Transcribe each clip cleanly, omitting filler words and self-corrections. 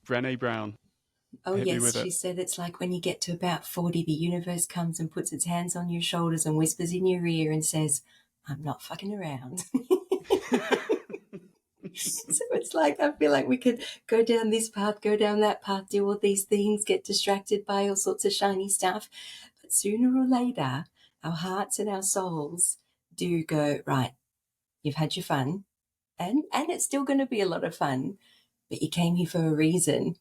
Brené Brown. Oh, Hit me yes. with She it. said it's like when you get to about 40, the universe comes and puts its hands on your shoulders and whispers in your ear and says, I'm not fucking around. So it's like, I feel like we could go down this path, go down that path, do all these things, get distracted by all sorts of shiny stuff. But sooner or later, our hearts and our souls do go, right, you've had your fun, and it's still going to be a lot of fun, but you came here for a reason.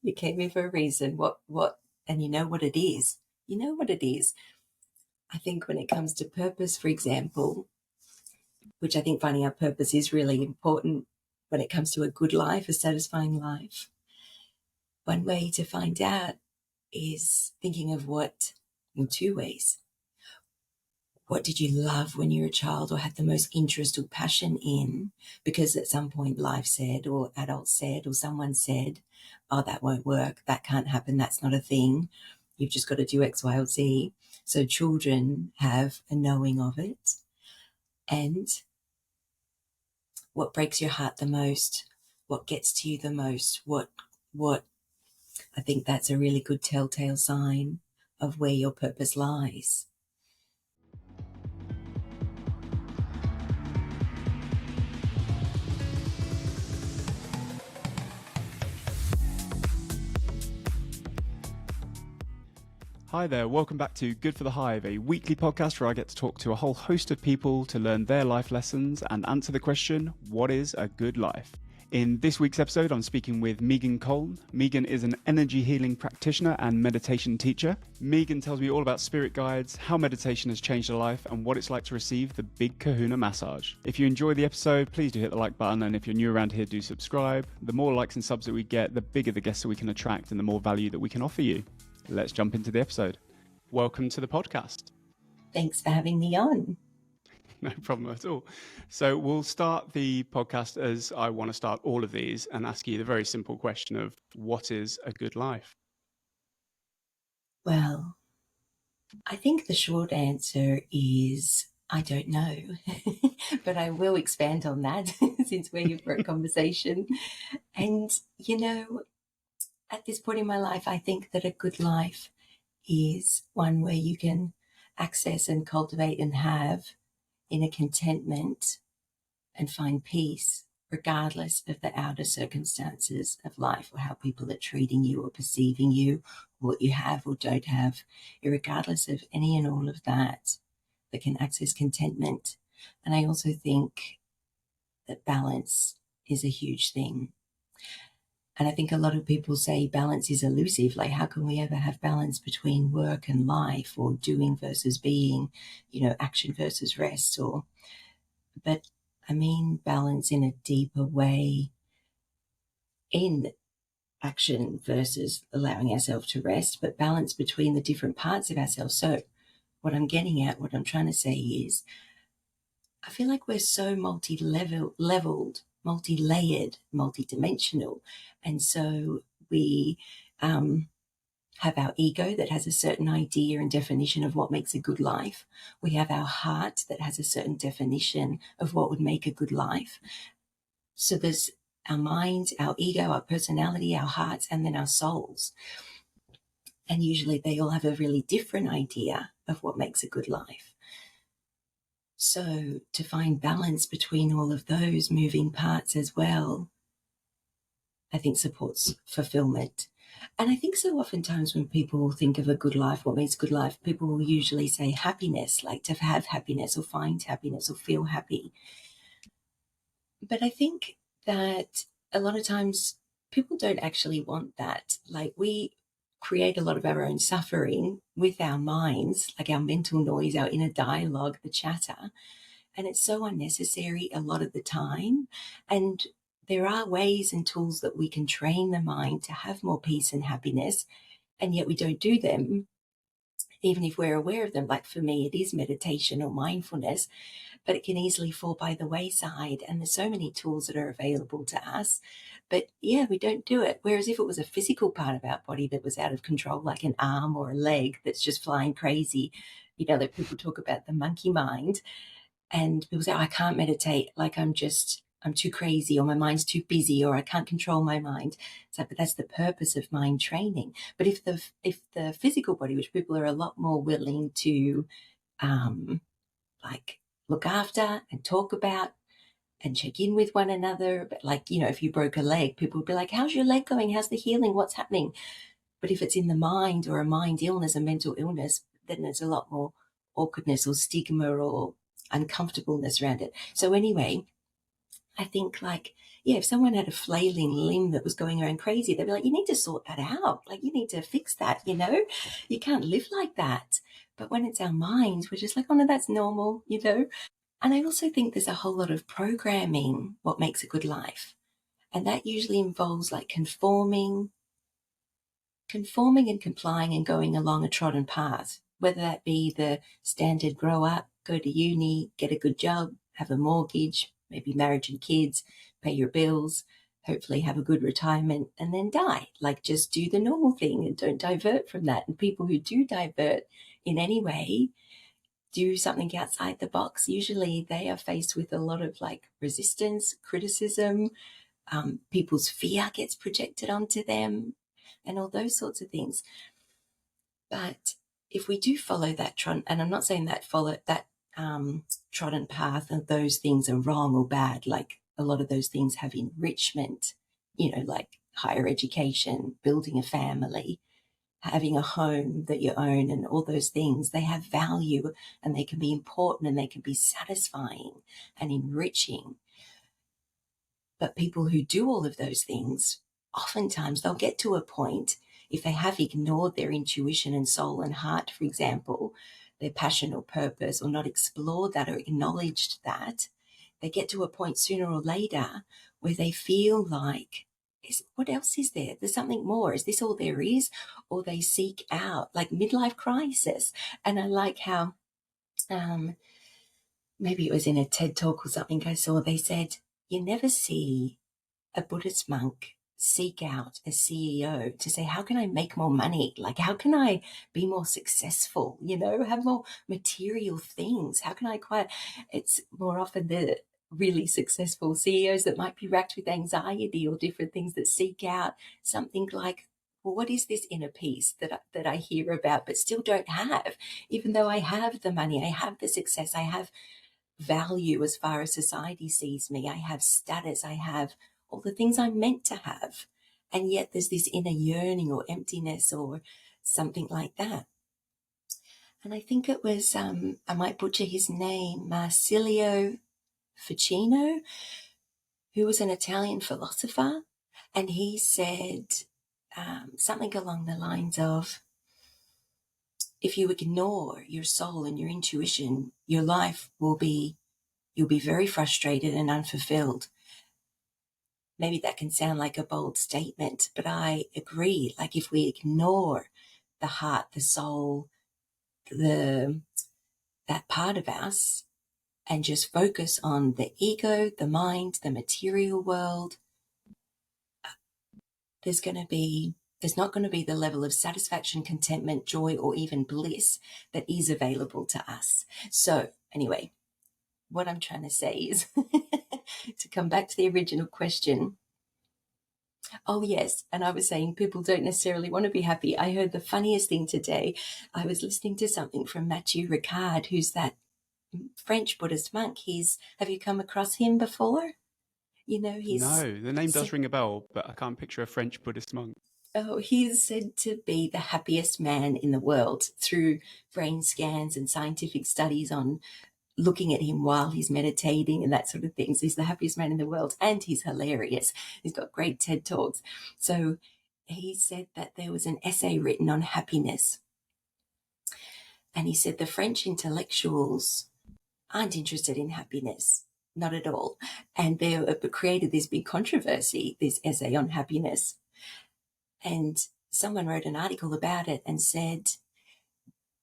You came here for a reason. What, and you know what it is. You know what it is. I think when it comes to purpose, for example, which I think finding our purpose is really important when it comes to a good life, a satisfying life. One way to find out is thinking of what, in two ways. What did you love when you were a child or had the most interest or passion in? Because at some point life said, or adults said, or someone said, oh, that won't work, that can't happen, that's not a thing. You've just got to do X, Y, or Z. So children have a knowing of it. And what breaks your heart the most? What gets to you the most? What I think that's a really good telltale sign of where your purpose lies. Hi there, welcome back to Good for the Hive, a weekly podcast where I get to talk to a whole host of people to learn their life lessons and answer the question, what is a good life? In this week's episode, I'm speaking with Meagan Cohn. Meagan is an energy healing practitioner and meditation teacher. Meagan tells me all about spirit guides, how meditation has changed her life, and what it's like to receive the big Kahuna Massage. If you enjoy the episode, please do hit the like button, and if you're new around here, do subscribe. The more likes and subs that we get, the bigger the guests that we can attract and the more value that we can offer you. Let's jump into the episode. Welcome to the podcast. Thanks for having me on. No problem at all. So we'll start the podcast as I want to start all of these and ask you the very simple question of what is a good life? Well, I think the short answer is I don't know, but I will expand on that since we're here for a conversation. And, at this point in my life, I think that a good life is one where you can access and cultivate and have inner contentment and find peace, regardless of the outer circumstances of life or how people are treating you or perceiving you, what you have or don't have, regardless of any and all of that can access contentment. And I also think that balance is a huge thing. And I think a lot of people say balance is elusive. Like, how can we ever have balance between work and life, or doing versus being, action versus rest? But I mean balance in a deeper way, in action versus allowing ourselves to rest, but balance between the different parts of ourselves. So what I'm getting at, what I'm trying to say is, I feel like we're so multi-leveled, multi-layered, multi-dimensional. And so we have our ego that has a certain idea and definition of what makes a good life. We have our heart that has a certain definition of what would make a good life. So there's our mind, our ego, our personality, our hearts, and then our souls. And usually they all have a really different idea of what makes a good life. So to find balance between all of those moving parts as well, I think supports fulfillment. And I think so oftentimes when people think of a good life, what makes a good life, people will usually say happiness, like to have happiness or find happiness or feel happy. But I think that a lot of times people don't actually want that. Like, we create a lot of our own suffering with our minds, like our mental noise, our inner dialogue, the chatter. And it's so unnecessary a lot of the time. And there are ways and tools that we can train the mind to have more peace and happiness, and yet we don't do them, even if we're aware of them. Like, for me, it is meditation or mindfulness, but it can easily fall by the wayside. And there's so many tools that are available to us, but yeah, we don't do it. Whereas if it was a physical part of our body that was out of control, like an arm or a leg that's just flying crazy, that people talk about the monkey mind, and people say, I can't meditate, like I'm just I'm too crazy, or my mind's too busy, or I can't control my mind. It's like, but that's the purpose of mind training. But if the physical body, which people are a lot more willing to like look after and talk about and check in with one another, but like, you know, if you broke a leg, people would be like, how's your leg going? How's the healing? What's happening? But if it's in the mind, or a mind illness, a mental illness, then there's a lot more awkwardness or stigma or uncomfortableness around it. So anyway, I think, like, yeah, if someone had a flailing limb that was going around crazy, they'd be like, you need to sort that out. Like, you need to fix that, you know? You can't live like that. But when it's our minds, we're just like, oh no, that's normal, you know? And I also think there's a whole lot of programming what makes a good life. And that usually involves like conforming and complying and going along a trodden path, whether that be the standard grow up, go to uni, get a good job, have a mortgage, maybe marriage and kids, pay your bills, hopefully have a good retirement, and then die. Like, just do the normal thing and don't divert from that. And people who do divert in any way, do something outside the box, usually they are faced with a lot of like resistance, criticism, people's fear gets projected onto them, and all those sorts of things. But if we do follow that trodden, and I'm not saying that trodden path and those things are wrong or bad, like a lot of those things have enrichment, you know, like higher education, building a family, having a home that you own, and all those things, they have value and they can be important and they can be satisfying and enriching. But people who do all of those things, oftentimes they'll get to a point, if they have ignored their intuition and soul and heart, for example, their passion or purpose, or not explored that or acknowledged that, they get to a point sooner or later where they feel like, what else is there? There's something more. Is this all there is? Or they seek out, like, midlife crisis. And I like how maybe it was in a TED talk or something I saw, they said, you never see a Buddhist monk seek out a CEO to say, how can I make more money? Like, how can I be more successful? You know, have more material things? How can I acquire? It's more often the really successful CEOs that might be racked with anxiety or different things that seek out something like, well, what is this inner peace that I hear about but still don't have? Even though I have the money, I have the success, I have value as far as society sees me, I have status, I have all the things I'm meant to have. And yet there's this inner yearning or emptiness or something like that. And I think it was, I might butcher his name, Marsilio Ficino, who was an Italian philosopher. And he said something along the lines of, if you ignore your soul and your intuition, your life will be, you'll be very frustrated and unfulfilled. Maybe that can sound like a bold statement, but I agree. Like, if we ignore the heart, the soul, that part of us, and just focus on the ego, the mind, the material world, there's not going to be the level of satisfaction, contentment, joy, or even bliss that is available to us. So anyway, what I'm trying to say is to come back to the original question. Oh, yes. And I was saying people don't necessarily want to be happy. I heard the funniest thing today. I was listening to something from Mathieu Ricard, who's that French Buddhist monk. Have you come across him before? You know, No, the name does ring a bell, but I can't picture a French Buddhist monk. Oh, he's said to be the happiest man in the world through brain scans and scientific studies on looking at him while he's meditating and that sort of thing. So he's the happiest man in the world, and he's hilarious. He's got great TED Talks. So he said that there was an essay written on happiness. And he said the French intellectuals aren't interested in happiness, not at all. And they created this big controversy, this essay on happiness. And someone wrote an article about it and said,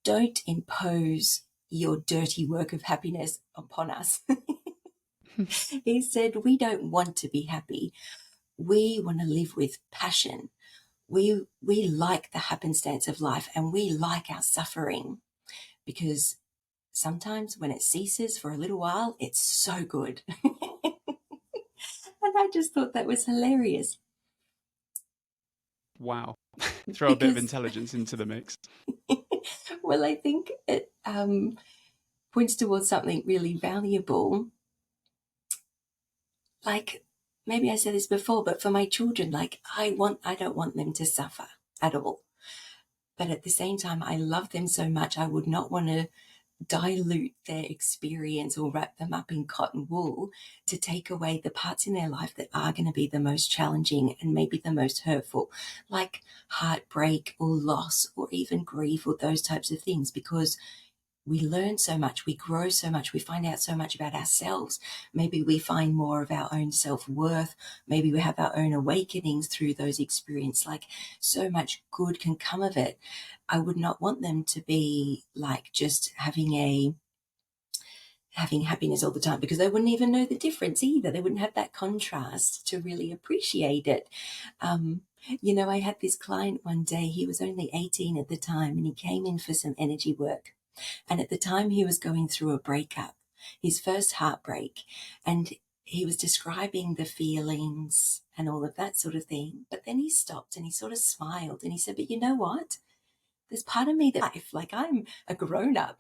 don't impose your dirty work of happiness upon us. He said, we don't want to be happy. We want to live with passion. We like the happenstance of life, and we like our suffering, because sometimes when it ceases for a little while, it's so good. And I just thought that was hilarious. Wow. Throw a bit of Because, intelligence into the mix. well, I think it points towards something really valuable. Like, maybe I said this before, but for my children, like, I don't want them to suffer at all. But at the same time, I love them so much, I would not want to dilute their experience or wrap them up in cotton wool to take away the parts in their life that are going to be the most challenging and maybe the most hurtful, like heartbreak or loss or even grief or those types of things, because we learn so much, we grow so much, we find out so much about ourselves. Maybe we find more of our own self-worth. Maybe we have our own awakenings through those experiences. Like, so much good can come of it. I would not want them to be like just having happiness all the time, because they wouldn't even know the difference either. They wouldn't have that contrast to really appreciate it. I had this client one day, he was only 18 at the time, and he came in for some energy work. And at the time he was going through a breakup, his first heartbreak, and he was describing the feelings and all of that sort of thing. But then he stopped and he sort of smiled and he said, but you know what? There's part of me that like I'm a grown up,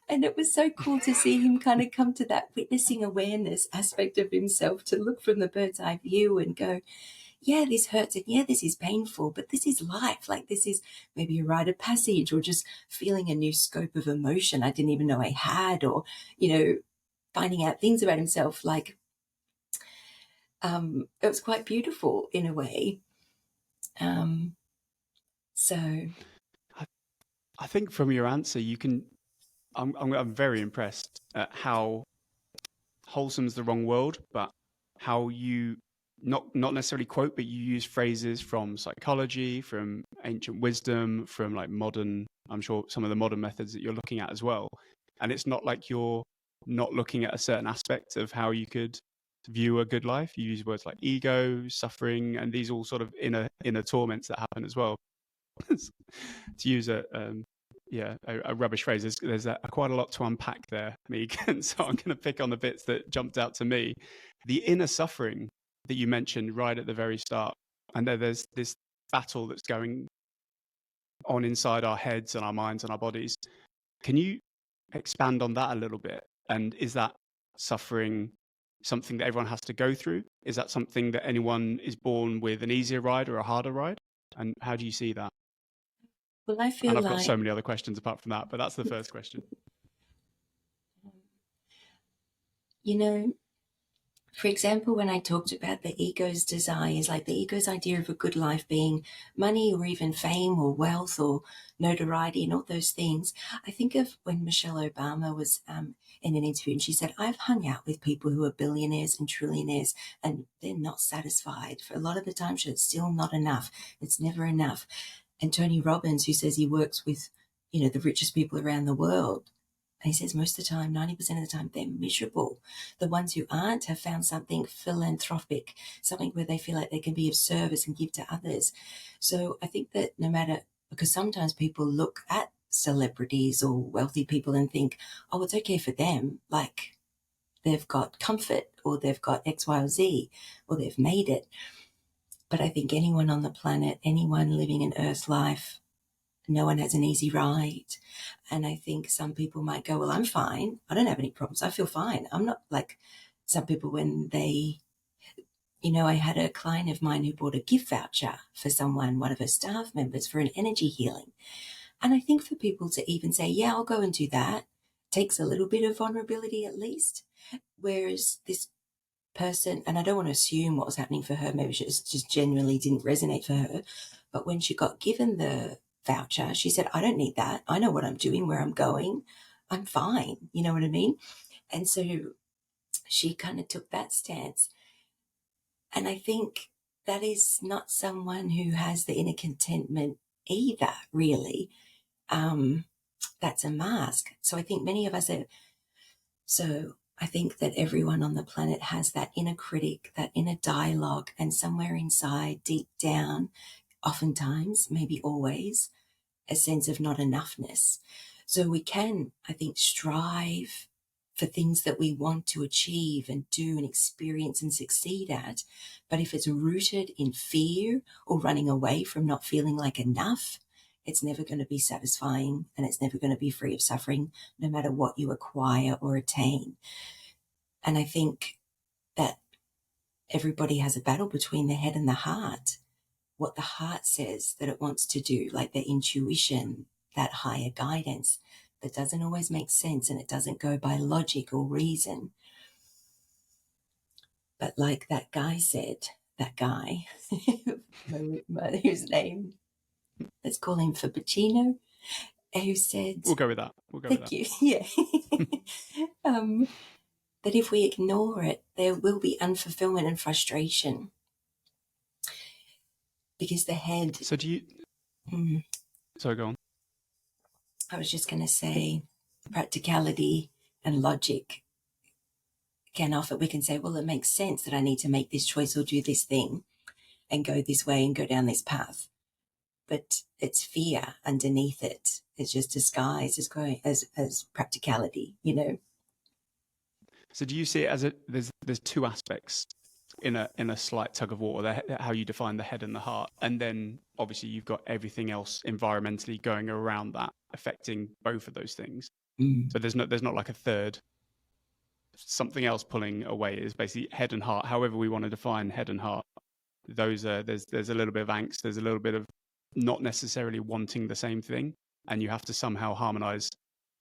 and it was so cool to see him kind of come to that witnessing awareness aspect of himself, to look from the bird's eye view and go, yeah, this hurts, and yeah, this is painful, but this is life. Like, this is maybe a rite of passage, or just feeling a new scope of emotion I didn't even know I had, or, finding out things about himself. Like, it was quite beautiful in a way. So I think from your answer, I'm very impressed at how wholesome's the wrong word, but how you not necessarily quote, but you use phrases from psychology, from ancient wisdom, from like modern, I'm sure some of the modern methods that you're looking at as well. And it's not like you're not looking at a certain aspect of how you could view a good life. You use words like ego, suffering, and these all sort of inner torments that happen as well. To use a rubbish phrase. There's quite a lot to unpack there, Meagan. So I'm going to pick on the bits that jumped out to me. The inner suffering that you mentioned right at the very start, and there's this battle that's going on inside our heads and our minds and our bodies. Can you expand on that a little bit? And is that suffering something that everyone has to go through? Is that something that anyone is born with an easier ride or a harder ride? And how do you see that? well, I feel And I've like got so many other questions apart from that, but that's the first question. For example, when I talked about the ego's desires, like the ego's idea of a good life being money or even fame or wealth or notoriety and all those things, I think of when Michelle Obama was in an interview, and she said, I've hung out with people who are billionaires and trillionaires, and they're not satisfied. For a lot of the time, it's still not enough. It's never enough. And Tony Robbins, who says he works with, the richest people around the world, and he says most of the time, 90% of the time, they're miserable. The ones who aren't have found something philanthropic, something where they feel like they can be of service and give to others. So I think that because sometimes people look at celebrities or wealthy people and think, oh, it's okay for them. Like, they've got comfort, or they've got X, Y, or Z, or they've made it. But I think anyone on the planet, anyone living an earth life, no one has an easy ride. And I think some people might go, well, I'm fine. I don't have any problems. I feel fine. I'm not like some people when they, I had a client of mine who bought a gift voucher for someone, one of her staff members, for an energy healing. And I think for people to even say, yeah, I'll go and do that, takes a little bit of vulnerability at least. Whereas this person, and I don't want to assume what was happening for her, maybe she just genuinely didn't resonate for her. But when she got given the voucher, she said, I don't need that. I know what I'm doing, where I'm going. I'm fine. You know what I mean? And so she kind of took that stance. And I think that is not someone who has the inner contentment either, really. That's a mask. So I think many of us are. So I think that everyone on the planet has that inner critic, that inner dialogue, and somewhere inside, deep down, oftentimes, maybe always, a sense of not enoughness. So we can, I think, strive for things that we want to achieve and do and experience and succeed at. But if it's rooted in fear or running away from not feeling like enough, it's never going to be satisfying, and it's never going to be free of suffering, no matter what you acquire or attain. And I think that everybody has a battle between the head and the heart. What the heart says that it wants to do, like their intuition, that higher guidance, that doesn't always make sense, and it doesn't go by logic or reason. But like that guy said, that guy, whose name, let's call him Fabicino, who said... We'll go with that. Thank you. Yeah. That if we ignore it, there will be unfulfillment and frustration. Because the head... So do you... Sorry, go on. I was just going to say practicality and logic can often, we can say, well, it makes sense that I need to make this choice or do this thing and go this way and go down this path. But it's fear underneath it. It's just disguised as practicality, you know. So do you see it as there's two aspects in a slight tug of war, how you define the head and the heart, and then obviously you've got everything else environmentally going around that, affecting both of those things. So there's not like a third, something else pulling away. Is basically head and heart, however we want to define head and heart. Those are there's a little bit of angst, there's a little bit of not necessarily wanting the same thing, and you have to somehow harmonize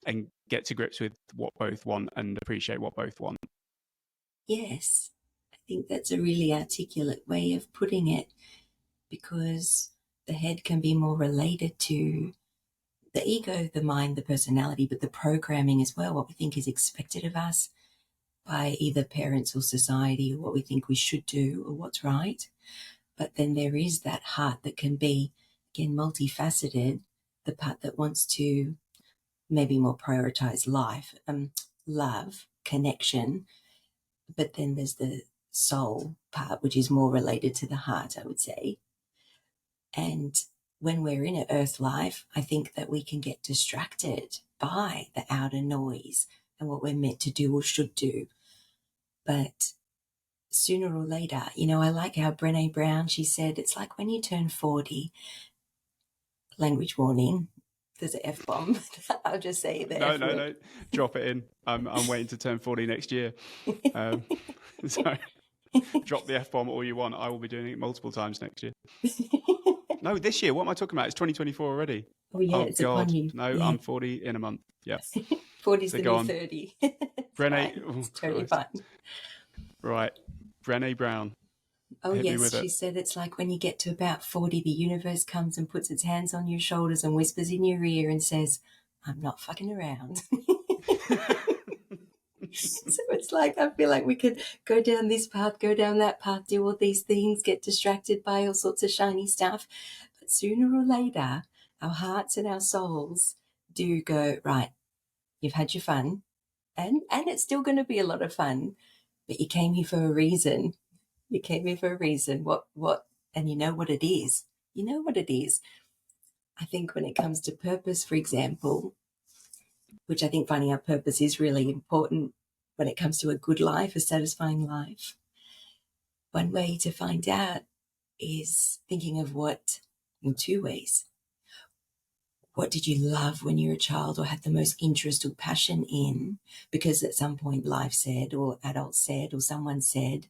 and get to grips with what both want and appreciate what both want. Yes, I think that's a really articulate way of putting it, because the head can be more related to the ego, the mind, the personality, but the programming as well, what we think is expected of us by either parents or society, or what we think we should do or what's right. But then there is that heart that can be, again, multifaceted, the part that wants to maybe more prioritize life, love, connection. But then there's the soul part, which is more related to the heart, I would say. And when we're in an earth life, I think that we can get distracted by the outer noise and what we're meant to do or should do. But sooner or later, you know, I like how Brené Brown, she said, it's like when you turn 40, language warning, there's an F-bomb. I'll just say that. No, drop it in. I'm waiting to turn 40 next year. So drop the F-bomb all you want. I will be doing it multiple times next year. No, this year. What am I talking about? It's 2024 already. Oh, yeah, it's upon you. No, yeah. I'm 40 in a month. Yeah. 40's the new 30. Brené. It's totally fine. Right. Brené Brown. Oh, yes. She said it's like when you get to about 40, the universe comes and puts its hands on your shoulders and whispers in your ear and says, I'm not fucking around. So it's like, I feel like we could go down this path, go down that path, do all these things, get distracted by all sorts of shiny stuff. But sooner or later, our hearts and our souls do go, right, you've had your fun, and it's still going to be a lot of fun, but you came here for a reason. You came here for a reason. What, and you know what it is. You know what it is. I think when it comes to purpose, for example, which I think finding our purpose is really important when it comes to a good life, a satisfying life. One way to find out is thinking of what, in two ways. What did you love when you were a child or had the most interest or passion in? Because at some point life said, or adults said, or someone said,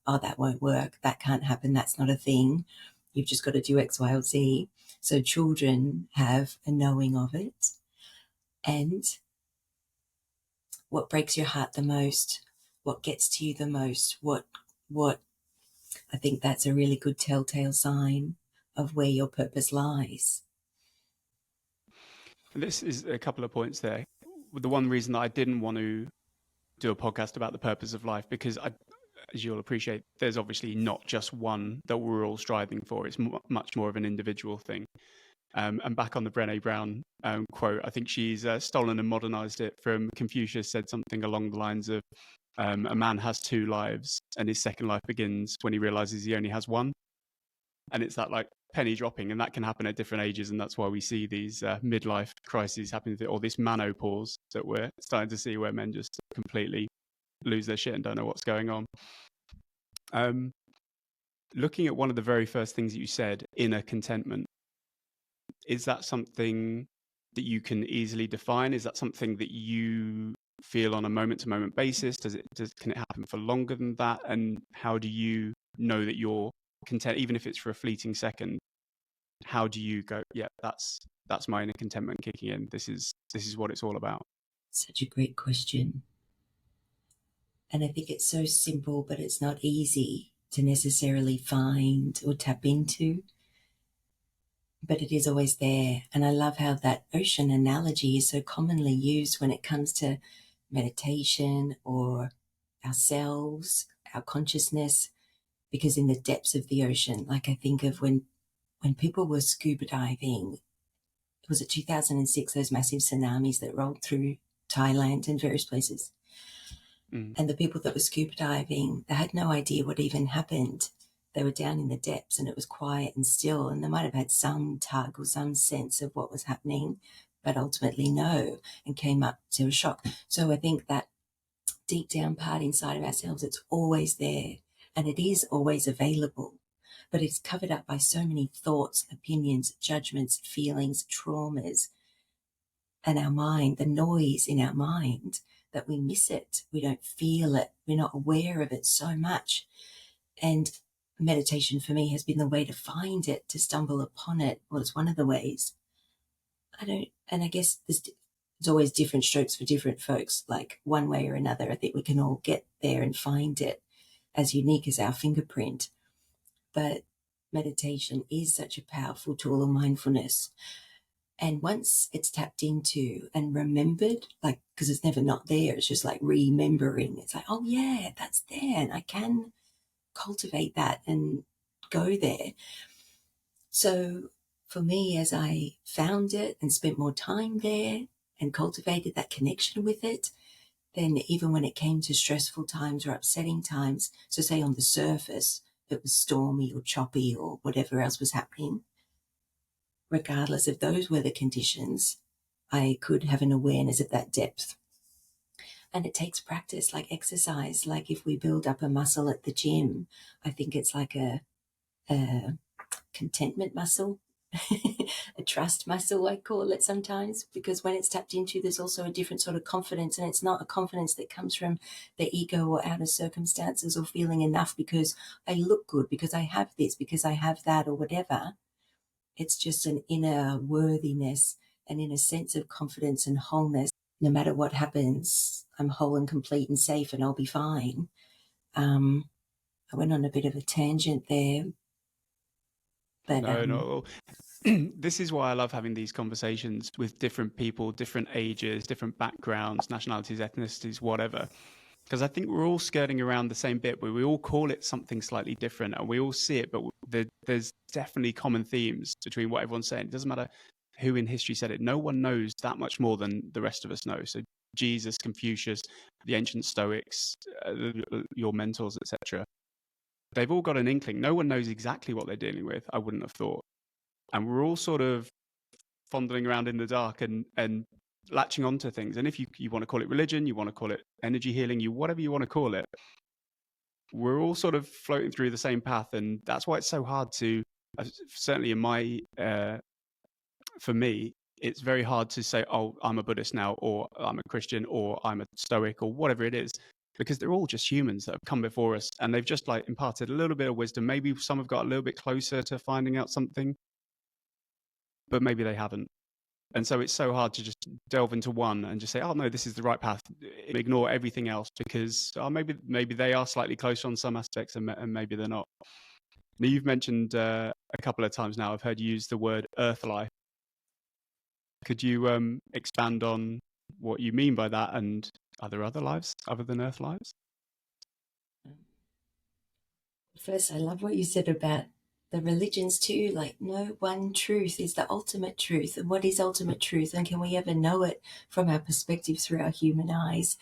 oh, that won't work, that can't happen, that's not a thing. You've just got to do X, Y, or Z. So children have a knowing of it. And what breaks your heart the most, what gets to you the most, what I think that's a really good telltale sign of where your purpose lies. And this is a couple of points there. The one reason that I didn't want to do a podcast about the purpose of life, because as you'll appreciate, there's obviously not just one that we're all striving for. It's much more of an individual thing. And back on the Brené Brown quote, I think she's stolen and modernized it from Confucius, said something along the lines of, a man has two lives and his second life begins when he realizes he only has one. And it's that like penny dropping, and that can happen at different ages. And that's why we see these midlife crises happening, or this menopause that we're starting to see, where men just completely lose their shit and don't know what's going on. Looking at one of the very first things that you said, inner contentment, is that something that you can easily define? Is that something that you feel on a moment-to-moment basis? Can it happen for longer than that? And how do you know that you're content, even if it's for a fleeting second? How do you go, yeah, that's my inner contentment kicking in. This is what it's all about. Such a great question. And I think it's so simple, but it's not easy to necessarily find or tap into. But it is always there. And I love how that ocean analogy is so commonly used when it comes to meditation or ourselves, our consciousness, because in the depths of the ocean, like I think of when people were scuba diving, was it 2006, those massive tsunamis that rolled through Thailand and various places. And the people that were scuba diving, they had no idea what even happened. They were down in the depths and it was quiet and still, and they might have had some tug or some sense of what was happening, but ultimately no, and came up to a shock. So I think that deep down part inside of ourselves, it's always there and it is always available, but it's covered up by so many thoughts, opinions, judgments, feelings, traumas, and our mind, the noise in our mind, that we miss it. We don't feel it. We're not aware of it so much. And meditation for me has been the way to find it, to stumble upon it. Well, it's one of the ways. And I guess there's always different strokes for different folks, like one way or another. I think we can all get there and find it as unique as our fingerprint. But meditation is such a powerful tool of mindfulness. And once it's tapped into and remembered, like, because it's never not there, it's just like remembering. It's like, oh yeah, that's there, and I can cultivate that and go there. So for me, as I found it and spent more time there and cultivated that connection with it, then even when it came to stressful times or upsetting times, so say on the surface, it was stormy or choppy or whatever else was happening, regardless of those weather conditions, I could have an awareness of that depth. And it takes practice, like exercise. Like if we build up a muscle at the gym, I think it's like a contentment muscle, a trust muscle, I call it sometimes, because when it's tapped into, there's also a different sort of confidence. And it's not a confidence that comes from the ego or out of circumstances or feeling enough because I look good, because I have this, because I have that, or whatever. It's just an inner worthiness, an inner sense of confidence and wholeness. No matter what happens, I'm whole and complete and safe and I'll be fine. I went on a bit of a tangent there. But No. This is why I love having these conversations with different people, different ages, different backgrounds, nationalities, ethnicities, whatever. Because I think we're all skirting around the same bit, where we all call it something slightly different and we all see it, but there's definitely common themes between what everyone's saying. It doesn't matter who in history said it. No one knows that much more than the rest of us know. So Jesus, Confucius, the ancient Stoics, your mentors, etc. They've all got an inkling. No one knows exactly what they're dealing with, I wouldn't have thought. And we're all sort of fondling around in the dark and latching onto things. And if you want to call it religion, you want to call it energy healing, whatever you want to call it, we're all sort of floating through the same path. And that's why it's so hard to, certainly in my, for me, it's very hard to say, oh, I'm a Buddhist now, or I'm a Christian, or I'm a Stoic, or whatever it is, because they're all just humans that have come before us and they've just like imparted a little bit of wisdom. Maybe some have got a little bit closer to finding out something, but maybe they haven't. And so it's so hard to just delve into one and just say, oh, no, this is the right path. Ignore everything else because maybe they are slightly closer on some aspects and maybe they're not. Now, you've mentioned a couple of times now, I've heard you use the word earth life. Could you expand on what you mean by that, and are there other lives other than earth lives? First, I love what you said about the religions too. Like, no one truth is the ultimate truth. And what is ultimate truth? And can we ever know it from our perspective through our human eyes?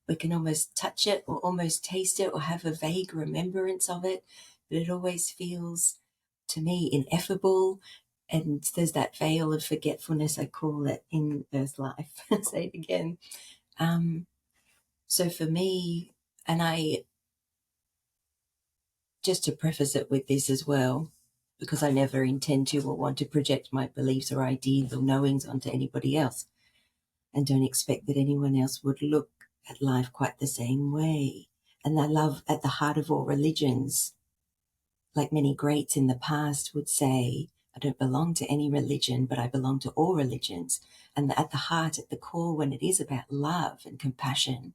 We can almost touch it or almost taste it or have a vague remembrance of it, but it always feels to me, ineffable. And there's that veil of forgetfulness, I call it, in earth life. I'll say it again. So for me, and I, just to preface it with this as well, because I never intend to or want to project my beliefs or ideas or knowings onto anybody else, and don't expect that anyone else would look at life quite the same way. And I love, at the heart of all religions, like many greats in the past would say, I don't belong to any religion, but I belong to all religions. And at the heart, at the core, when it is about love and compassion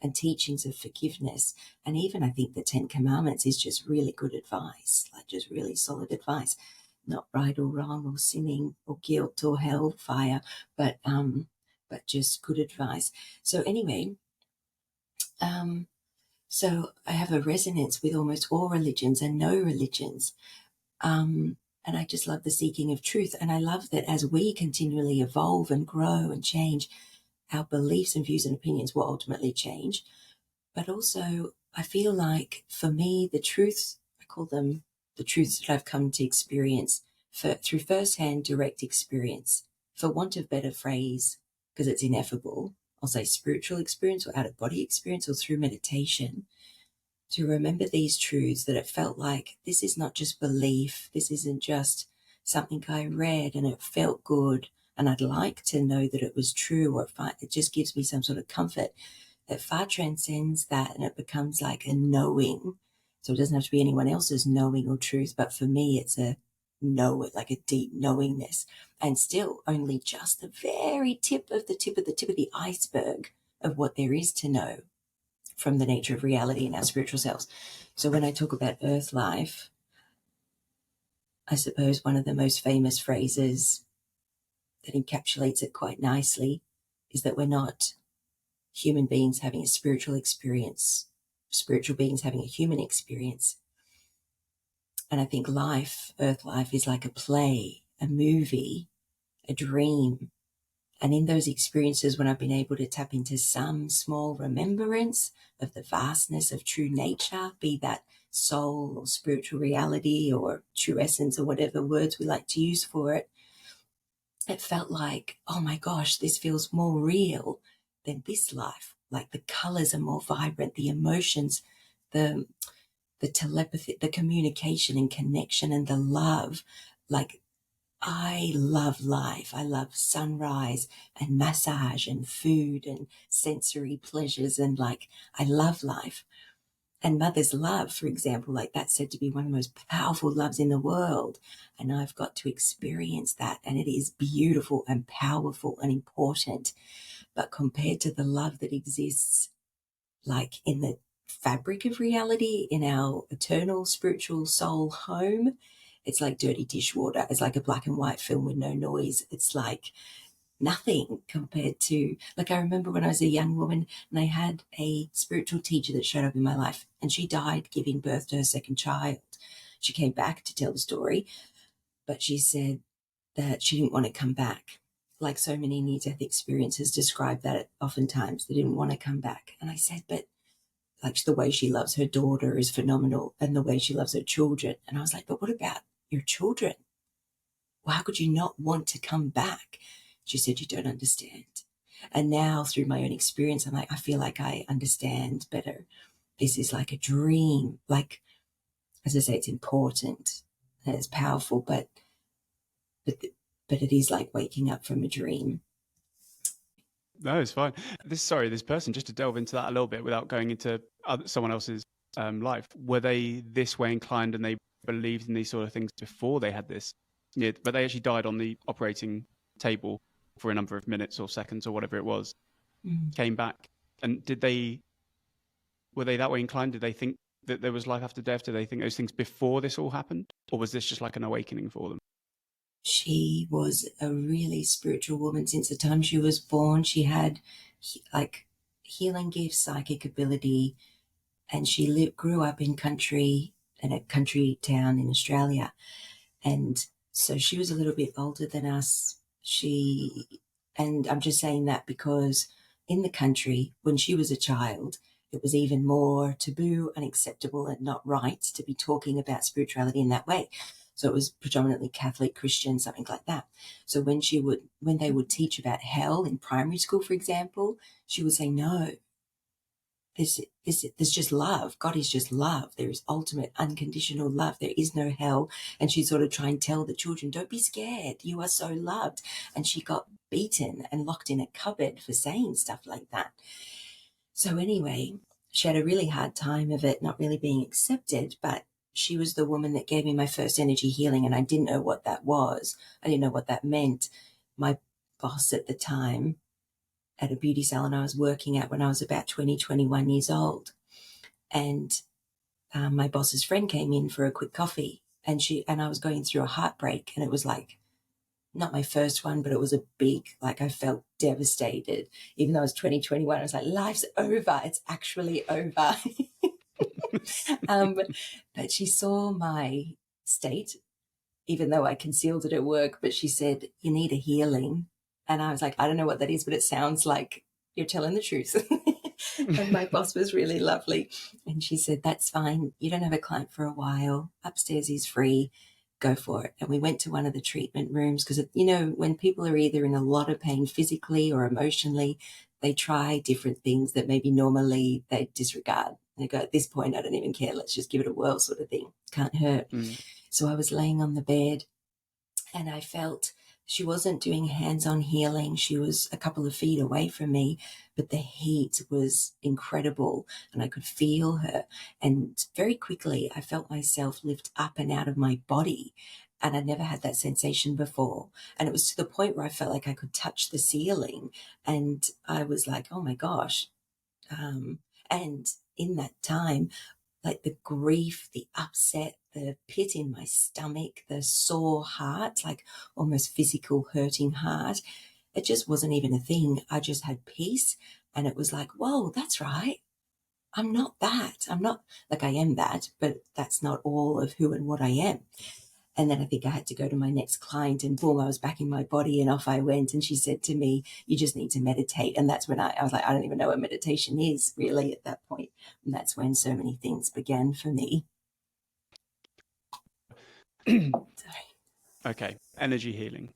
and teachings of forgiveness, and even I think the 10 Commandments is just really good advice, like just really solid advice, not right or wrong or sinning or guilt or hellfire, but just good advice. So anyway, so I have a resonance with almost all religions and no religions. And I just love the seeking of truth. And I love that as we continually evolve and grow and change, our beliefs and views and opinions will ultimately change. But also, I feel like for me, the truths, I call them the truths that I've come to experience through firsthand direct experience, for want of better phrase, because it's ineffable, I'll say spiritual experience or out-of-body experience or through meditation, to remember these truths, that it felt like this is not just belief, this isn't just something I read and it felt good and I'd like to know that it was true, or it just gives me some sort of comfort. It far transcends that, and it becomes like a knowing. So it doesn't have to be anyone else's knowing or truth, but for me it's a know, it like a deep knowingness, and still only just the very tip of the iceberg of what there is to know from the nature of reality in our spiritual selves. So when I talk about earth life, I suppose one of the most famous phrases that encapsulates it quite nicely is that we're not human beings having a spiritual experience, spiritual beings having a human experience. And I think life, earth life, is like a play, a movie, a dream. And in those experiences, when I've been able to tap into some small remembrance of the vastness of true nature, be that soul or spiritual reality or true essence or whatever words we like to use for it, it felt like, oh my gosh, this feels more real than this life. Like the colors are more vibrant, the emotions, the telepathy, the communication and connection and the love. Like, I love life. I love sunrise and massage and food and sensory pleasures, and like, I love life. And mother's love, for example, like that's said to be one of the most powerful loves in the world. And I've got to experience that. And it is beautiful and powerful and important. But compared to the love that exists like in the fabric of reality, in our eternal spiritual soul home, it's like dirty dishwater. It's like a black and white film with no noise. It's like nothing compared to, like, I remember when I was a young woman and I had a spiritual teacher that showed up in my life, and she died giving birth to her second child. She came back to tell the story, but she said that she didn't want to come back. Like so many near-death experiences describe that oftentimes they didn't want to come back. And I said, but like the way she loves her daughter is phenomenal, and the way she loves her children. And I was like, but what about your children? Well, how could you not want to come back? She said, you don't understand. And now through my own experience, I'm like, I feel like I understand better. This is like a dream. Like, as I say, it's important and it's powerful, but it is like waking up from a dream. No, it's fine. This person, just to delve into that a little bit without going into someone else's life, were they this way inclined and they believed in these sort of things before they had this? Yeah, but they actually died on the operating table for a number of minutes or seconds or whatever it was, came back. And were they that way inclined? Did they think that there was life after death? Did they think those things before this all happened? Or was this just like an awakening for them? She was a really spiritual woman since the time she was born. She had like healing gifts, psychic ability, and she grew up in a country town in Australia. And so she was a little bit older than us. And I'm just saying that because in the country, when she was a child, it was even more taboo, unacceptable, and not right to be talking about spirituality in that way. So it was predominantly Catholic, Christian, something like that. So when they would teach about hell in primary school, for example, she would say, no, there's just love. God is just love. There is ultimate unconditional love. There is no hell. And she'd sort of try and tell the children, don't be scared. You are so loved. And she got beaten and locked in a cupboard for saying stuff like that. So anyway, she had a really hard time of it not really being accepted, but she was the woman that gave me my first energy healing, and I didn't know what that was. I didn't know what that meant. My boss at the time at a beauty salon I was working at when I was about 20, 21 years old, and my boss's friend came in for a quick coffee, and I was going through a heartbreak, and it was like not my first one, but it was a big, like I felt devastated. Even though I was 20, 21, I was like, life's over. It's actually over. But she saw my state, even though I concealed it at work, but she said, you need a healing. And I was like, I don't know what that is, but it sounds like you're telling the truth. And my boss was really lovely. And she said, that's fine. You don't have a client for a while. Upstairs is free. Go for it. And we went to one of the treatment rooms because, you know, when people are either in a lot of pain physically or emotionally, they try different things that maybe normally they disregard. They go, at this point, I don't even care. Let's just give it a whirl sort of thing. Can't hurt. So I was laying on the bed and I felt she wasn't doing hands-on healing. She was a couple of feet away from me, but the heat was incredible and I could feel her. And very quickly, I felt myself lift up and out of my body. And I'd never had that sensation before. And it was to the point where I felt like I could touch the ceiling. And I was like, oh my gosh. And in that time, like the grief, the upset, the pit in my stomach, the sore heart, like almost physical hurting heart, it just wasn't even a thing. I just had peace. And it was like, whoa, that's right. I'm not that. I'm not like I am that, but that's not all of who and what I am. And then I think I had to go to my next client and boom, I was back in my body and off I went. And she said to me, you just need to meditate. And that's when I was like, I don't even know what meditation is really at that point. And that's when so many things began for me. Okay, energy healing.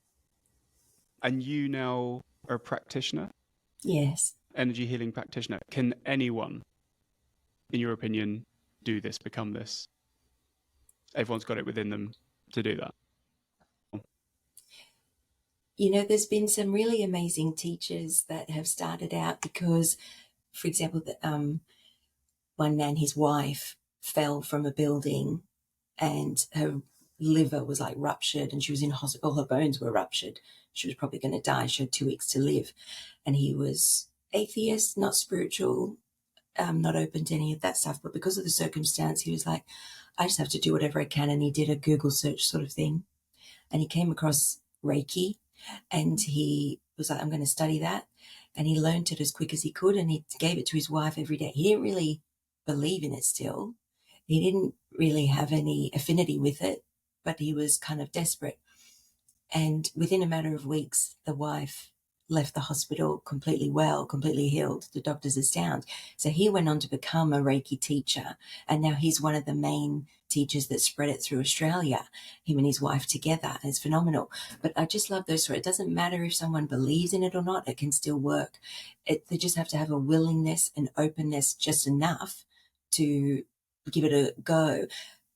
And you now are a practitioner? Yes. Energy healing practitioner. Can anyone, in your opinion, do this, become this? Everyone's got it within them to do that. You know, there's been some really amazing teachers that have started out because, for example, one man, his wife fell from a building and her liver was like ruptured and she was in hospital. All her bones were ruptured. She was probably going to die. She had 2 weeks to live. And he was atheist, not spiritual, not open to any of that stuff. But because of the circumstance, he was like, I just have to do whatever I can. And he did a Google search sort of thing. And he came across Reiki and he was like, I'm going to study that. And he learned it as quick as he could. And he gave it to his wife every day. He didn't really believe in it still. He didn't really have any affinity with it, but he was kind of desperate. And within a matter of weeks, the wife left the hospital completely well, completely healed. The doctors are sound. So he went on to become a Reiki teacher. And now he's one of the main teachers that spread it through Australia, him and his wife together. And it's phenomenal. But I just love those stories. It doesn't matter if someone believes in it or not, it can still work. They just have to have a willingness and openness just enough to give it a go.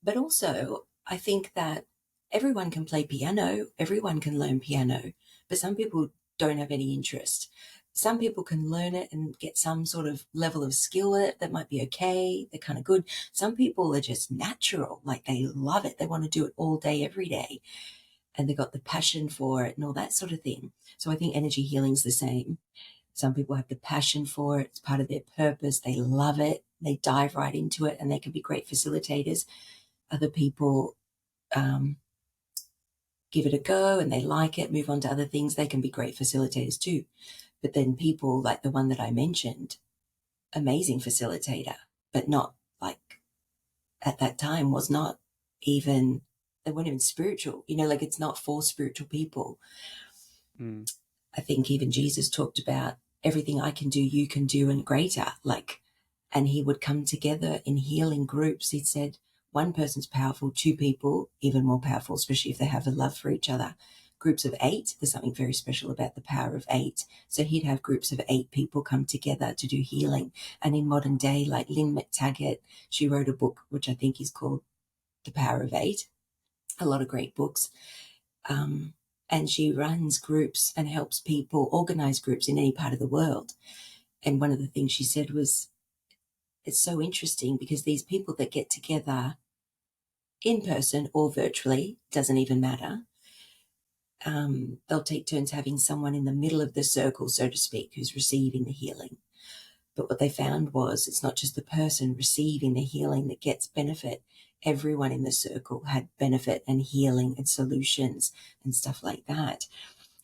But also, I think that everyone can play piano, everyone can learn piano, but some people don't have any interest. Some people can learn it and get some sort of level of skill at it that might be okay. They're kind of good. Some people are just natural, like they love it. They want to do it all day, every day. And they've got the passion for it and all that sort of thing. So I think energy healing's the same. Some people have the passion for it. It's part of their purpose. They love it. They dive right into it and they can be great facilitators. Other people give it a go and they like it, move on to other things. They can be great facilitators too. But then people like the one that I mentioned, amazing facilitator, but not like at that time was not even, they weren't even spiritual, you know, like it's not for spiritual people. I think even Jesus talked about everything I can do, you can do and greater, like, and he would come together in healing groups. He said, one person's powerful, two people, even more powerful, especially if they have a love for each other. Groups of 8, there's something very special about the power of 8. So he'd have groups of 8 people come together to do healing. And in modern day, like Lynn McTaggart, she wrote a book, which I think is called The Power of 8. A lot of great books. And she runs groups and helps people organize groups in any part of the world. And one of the things she said was, it's so interesting because these people that get together in person or virtually, doesn't even matter, they'll take turns having someone in the middle of the circle, so to speak, who's receiving the healing. But what they found was it's not just the person receiving the healing that gets benefit. Everyone in the circle had benefit and healing and solutions and stuff like that.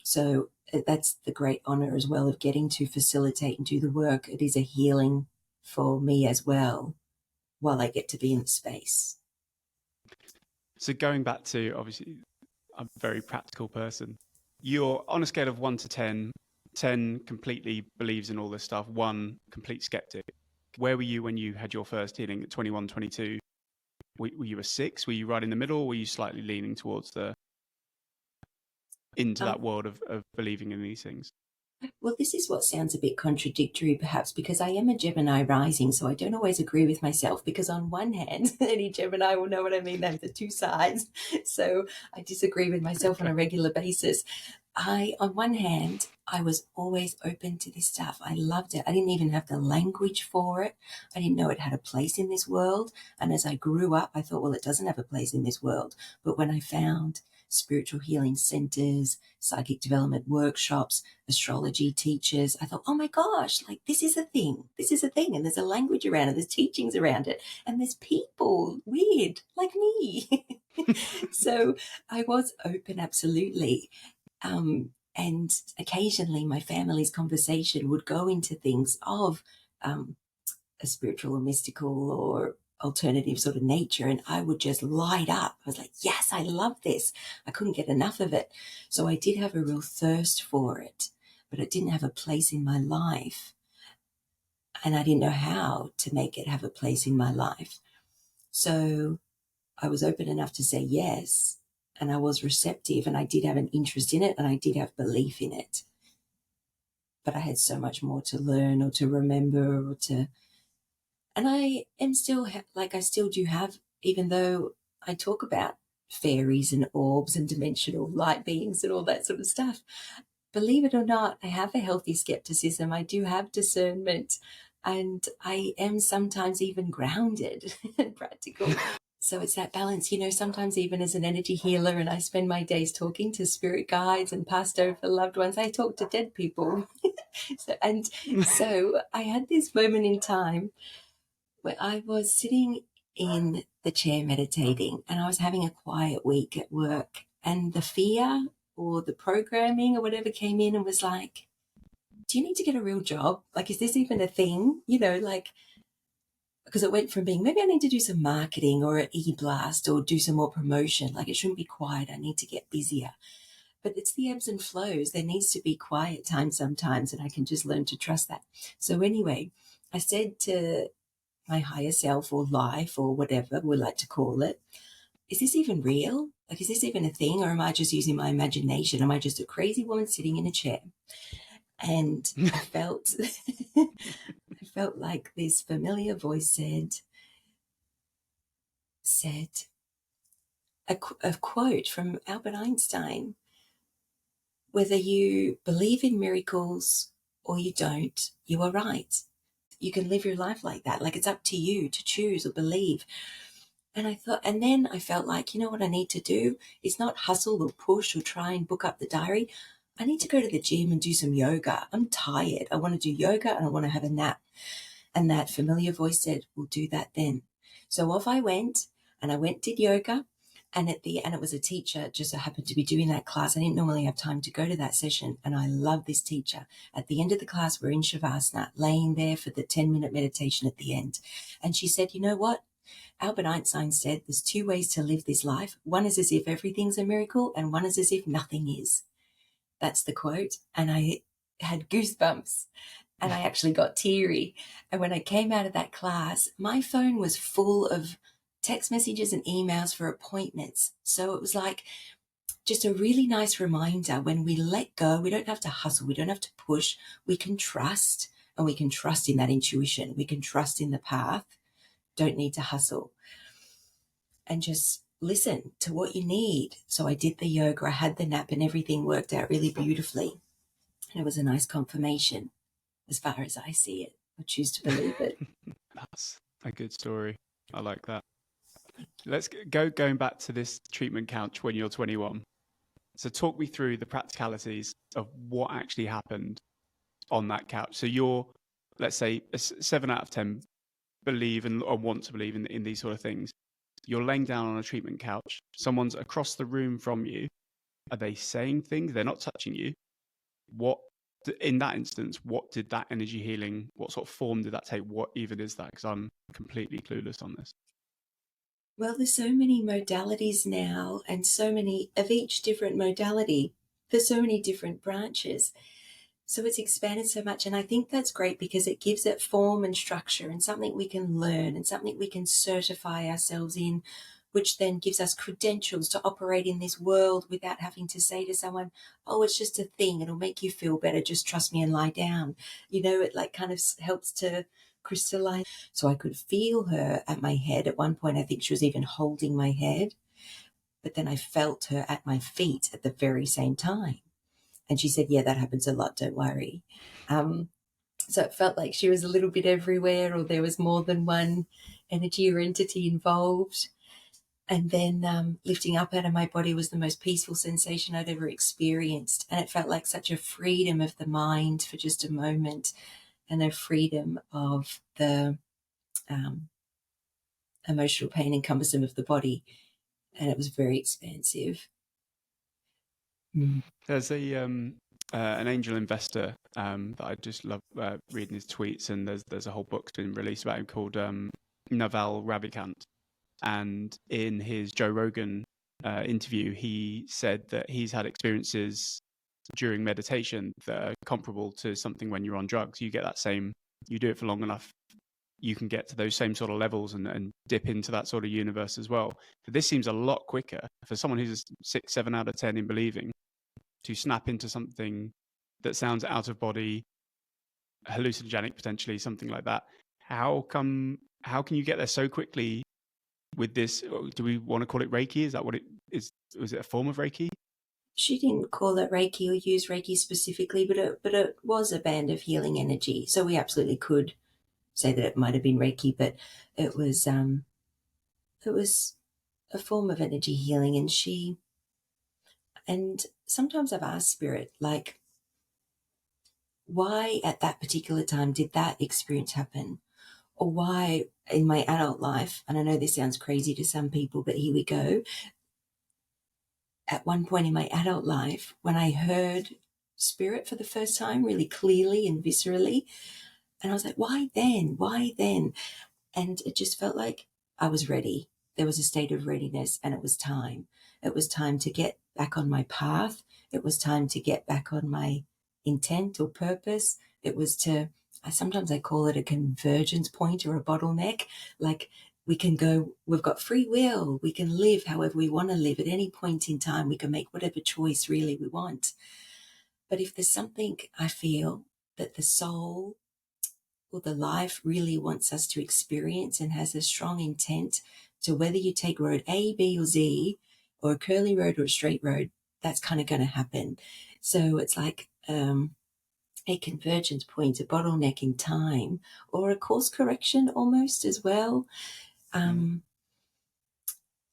So that's the great honor as well of getting to facilitate and do the work. It is a healing for me as well while I get to be in the space. So going back to, obviously, I'm a very practical person. You're on a scale of 1 to 10, 10 completely believes in all this stuff, 1 complete skeptic. Where were you when you had your first healing at 21, 22? Were you a 6? Were you right in the middle, or were you slightly leaning towards into that world of believing in these things? Well, this is what sounds a bit contradictory, perhaps, because I am a Gemini rising, so I don't always agree with myself, because on one hand, any Gemini will know what I mean, they have the 2 sides. So I disagree with myself on a regular basis. On one hand, I was always open to this stuff. I loved it. I didn't even have the language for it. I didn't know it had a place in this world. And as I grew up, I thought, well, it doesn't have a place in this world. But when I found spiritual healing centers, psychic development workshops, astrology teachers, I thought, oh my gosh, like this is a thing. This is a thing. And there's a language around it. There's teachings around it. And there's people weird like me. So I was open, absolutely. And occasionally my family's conversation would go into things of a spiritual or mystical or alternative sort of nature, and I would just light up. I was like, yes, I love this. I couldn't get enough of it. So I did have a real thirst for it, but it didn't have a place in my life. And I didn't know how to make it have a place in my life. So I was open enough to say yes, and I was receptive, and I did have an interest in it, and I did have belief in it. But I had so much more to learn or to remember or to... And I am still, I still do have, even though I talk about fairies and orbs and dimensional light beings and all that sort of stuff, believe it or not, I have a healthy skepticism. I do have discernment, and I am sometimes even grounded and practical. So it's that balance, sometimes even as an energy healer, and I spend my days talking to spirit guides and passed over loved ones, I talk to dead people. So I had this moment in time where I was sitting in the chair meditating, and I was having a quiet week at work, and the fear or the programming or whatever came in and was like, do you need to get a real job? Like, is this even a thing? Because it went from being, maybe I need to do some marketing or an e-blast or do some more promotion. Like, it shouldn't be quiet. I need to get busier. But it's the ebbs and flows. There needs to be quiet time sometimes, and I can just learn to trust that. So anyway, I said to my higher self or life or whatever we like to call it, is this even real? Like, is this even a thing, or am I just using my imagination? Am I just a crazy woman sitting in a chair? And I felt like this familiar voice said a quote from Albert Einstein: whether you believe in miracles or you don't, you are right. You can live your life like that. Like, it's up to you to choose or believe. And I thought, and then I felt like, what I need to do is not hustle or push or try and book up the diary. I need to go to the gym and do some yoga. I'm tired. I want to do yoga and I want to have a nap. And that familiar voice said, we'll do that then. So off I went, and I did yoga. And it was a teacher just so happened to be doing that class. I didn't normally have time to go to that session. And I love this teacher. At the end of the class, we're in Shavasana, laying there for the 10-minute meditation at the end. And she said, you know what? Albert Einstein said there's 2 ways to live this life. One is as if everything's a miracle, and one is as if nothing is. That's the quote. And I had goosebumps, and I actually got teary. And when I came out of that class, my phone was full of text messages and emails for appointments. So it was like just a really nice reminder, when we let go, we don't have to hustle, we don't have to push, we can trust, and we can trust in that intuition. We can trust in the path, don't need to hustle, and just listen to what you need. So I did the yoga, I had the nap, and everything worked out really beautifully. And it was a nice confirmation as far as I see it. I choose to believe it. That's a good story. I like that. Let's going back to this treatment couch when you're 21. So talk me through the practicalities of what actually happened on that couch. So you're, let's say, a 7 out of 10 believe or want to believe in these sort of things. You're laying down on a treatment couch. Someone's across the room from you. Are they saying things? They're not touching you. What, in that instance, what did that energy healing, what sort of form did that take? What even is that? Because I'm completely clueless on this. Well, there's so many modalities now, and so many of each different modality. There's so many different branches. So it's expanded so much. And I think that's great because it gives it form and structure and something we can learn and something we can certify ourselves in, which then gives us credentials to operate in this world without having to say to someone, oh, it's just a thing. It'll make you feel better. Just trust me and lie down. You know, it like kind of helps to crystallize. So I could feel her at my head. At one point, I think she was even holding my head. But then I felt her at my feet at the very same time. And she said, yeah, that happens a lot, don't worry. So it felt like she was a little bit everywhere, or there was more than one energy or entity involved. And then lifting up out of my body was the most peaceful sensation I'd ever experienced. And it felt like such a freedom of the mind for just a moment, and a freedom of the emotional pain and cumbersome of the body. And it was very expansive. There's an angel investor that I just love reading his tweets, and there's a whole book's been released about him called Naval Ravikant. And in his Joe Rogan interview, he said that he's had experiences during meditation that are comparable to something when you're on drugs. You get that same, you do it for long enough, you can get to those same sort of levels and dip into that sort of universe as well. But this seems a lot quicker for someone who's a 6, 7 out of 10 in believing, to snap into something that sounds out of body, hallucinogenic potentially, something like that. How can you get there so quickly with this? Do we want to call it Reiki? Is that what it is? Was it a form of Reiki? She didn't call it Reiki or use Reiki specifically, but it was a band of healing energy. So we absolutely could say that it might have been Reiki, but it was a form of energy healing. And sometimes I've asked Spirit, like, why at that particular time did that experience happen? Or why in my adult life, and I know this sounds crazy to some people, but here we go. At one point in my adult life, when I heard Spirit for the first time really clearly and viscerally, and I was like, why then? Why then? And it just felt like I was ready. There was a state of readiness, and it was time. It was time to get back on my path. It was time to get back on my intent or purpose. It was sometimes I call it a convergence point or a bottleneck. Like, we can go, we've got free will. We can live however we want to live at any point in time. We can make whatever choice really we want. But if there's something I feel that the soul or the life really wants us to experience and has a strong intent, to whether you take road A, B, or Z, or a curly road or a straight road, that's kind of going to happen. So it's like a convergence point, a bottleneck in time, or a course correction almost as well.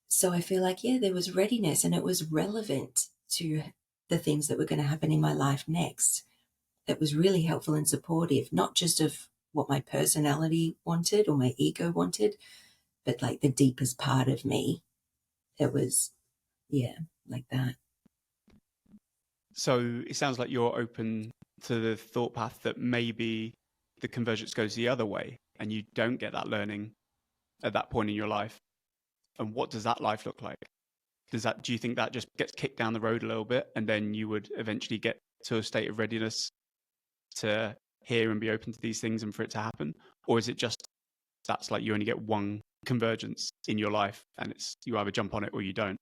So I feel like, yeah, there was readiness, and it was relevant to the things that were going to happen in my life next. It was really helpful and supportive, not just of what my personality wanted or my ego wanted, but like the deepest part of me. It was, yeah, like that. So it sounds like you're open to the thought path that maybe the convergence goes the other way and you don't get that learning at that point in your life. And what does that life look like? Do you think that just gets kicked down the road a little bit, and then you would eventually get to a state of readiness to hear and be open to these things and for it to happen? Or is it just, that's like you only get one convergence in your life, and it's you either jump on it or you don't.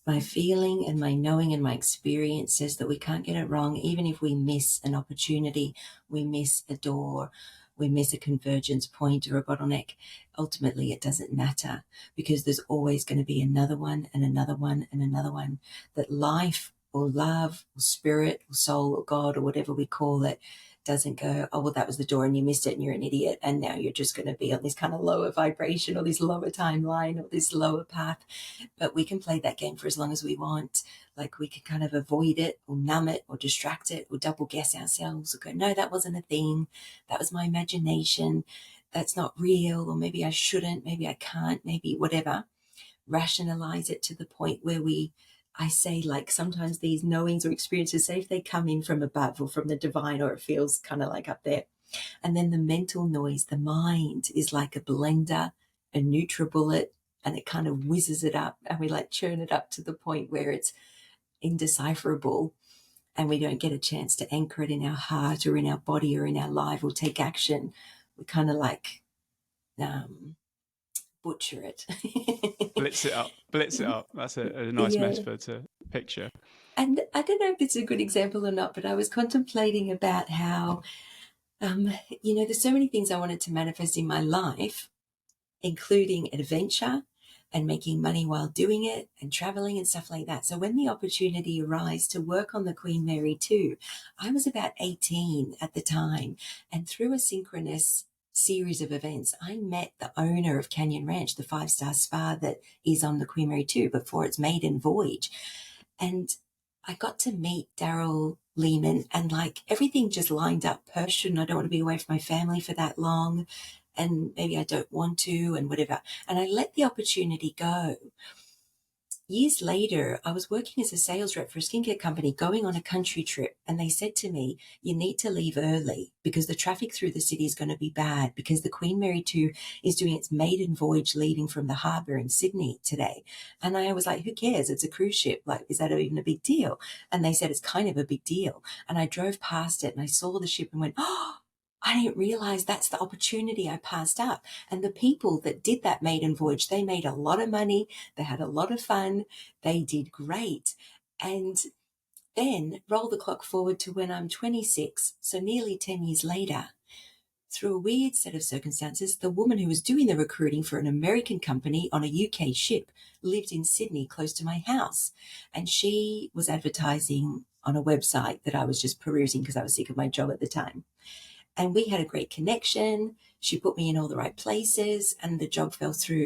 My feeling and my knowing and my experience says that we can't get it wrong. Even if we miss an opportunity, we miss a door, we miss a convergence point or a bottleneck, ultimately it doesn't matter, because there's always going to be another one and another one and another one. That life or love or spirit or soul or God or whatever we call it doesn't go, oh, well, that was the door and you missed it and you're an idiot, and now you're just going to be on this kind of lower vibration or this lower timeline or this lower path. But we can play that game for as long as we want. Like, we can kind of avoid it or numb it or distract it or double guess ourselves or go, no, that wasn't a thing. That was my imagination. That's not real. Or maybe I shouldn't, maybe I can't, maybe whatever. Rationalize it to the point where I say, like, sometimes these knowings or experiences, say if they come in from above or from the divine, or it feels kind of like up there. And then the mental noise, the mind is like a blender, a NutriBullet, and it kind of whizzes it up, and we like churn it up to the point where it's indecipherable, and we don't get a chance to anchor it in our heart or in our body or in our life or take action. We kind of like butcher it. Blitz it up. That's a nice metaphor to picture. And I don't know if it's a good example or not, but I was contemplating about how, there's so many things I wanted to manifest in my life, including adventure and making money while doing it and traveling and stuff like that. So when the opportunity arose to work on the Queen Mary 2, I was about 18 at the time. And through a synchronous series of events, I met the owner of Canyon Ranch, the 5-star spa that is on the Queen Mary 2 before its maiden voyage. And I got to meet Daryl Lehman, and like everything just lined up perfect. And I don't want to be away from my family for that long, and maybe I don't want to, and whatever. And I let the opportunity go. Years later, I was working as a sales rep for a skincare company going on a country trip, and they said to me, you need to leave early because the traffic through the city is going to be bad, because the Queen Mary 2 is doing its maiden voyage leaving from the harbour in Sydney today. And I was like, who cares? It's a cruise ship. Like, is that even a big deal? And they said, it's kind of a big deal. And I drove past it and I saw the ship and went, oh, I didn't realize that's the opportunity I passed up. And the people that did that maiden voyage, they made a lot of money. They had a lot of fun. They did great. And then roll the clock forward to when I'm 26, so nearly 10 years later. Through a weird set of circumstances, the woman who was doing the recruiting for an American company on a UK ship lived in Sydney, close to my house. And she was advertising on a website that I was just perusing because I was sick of my job at the time. And we had a great connection. She put me in all the right places, and the job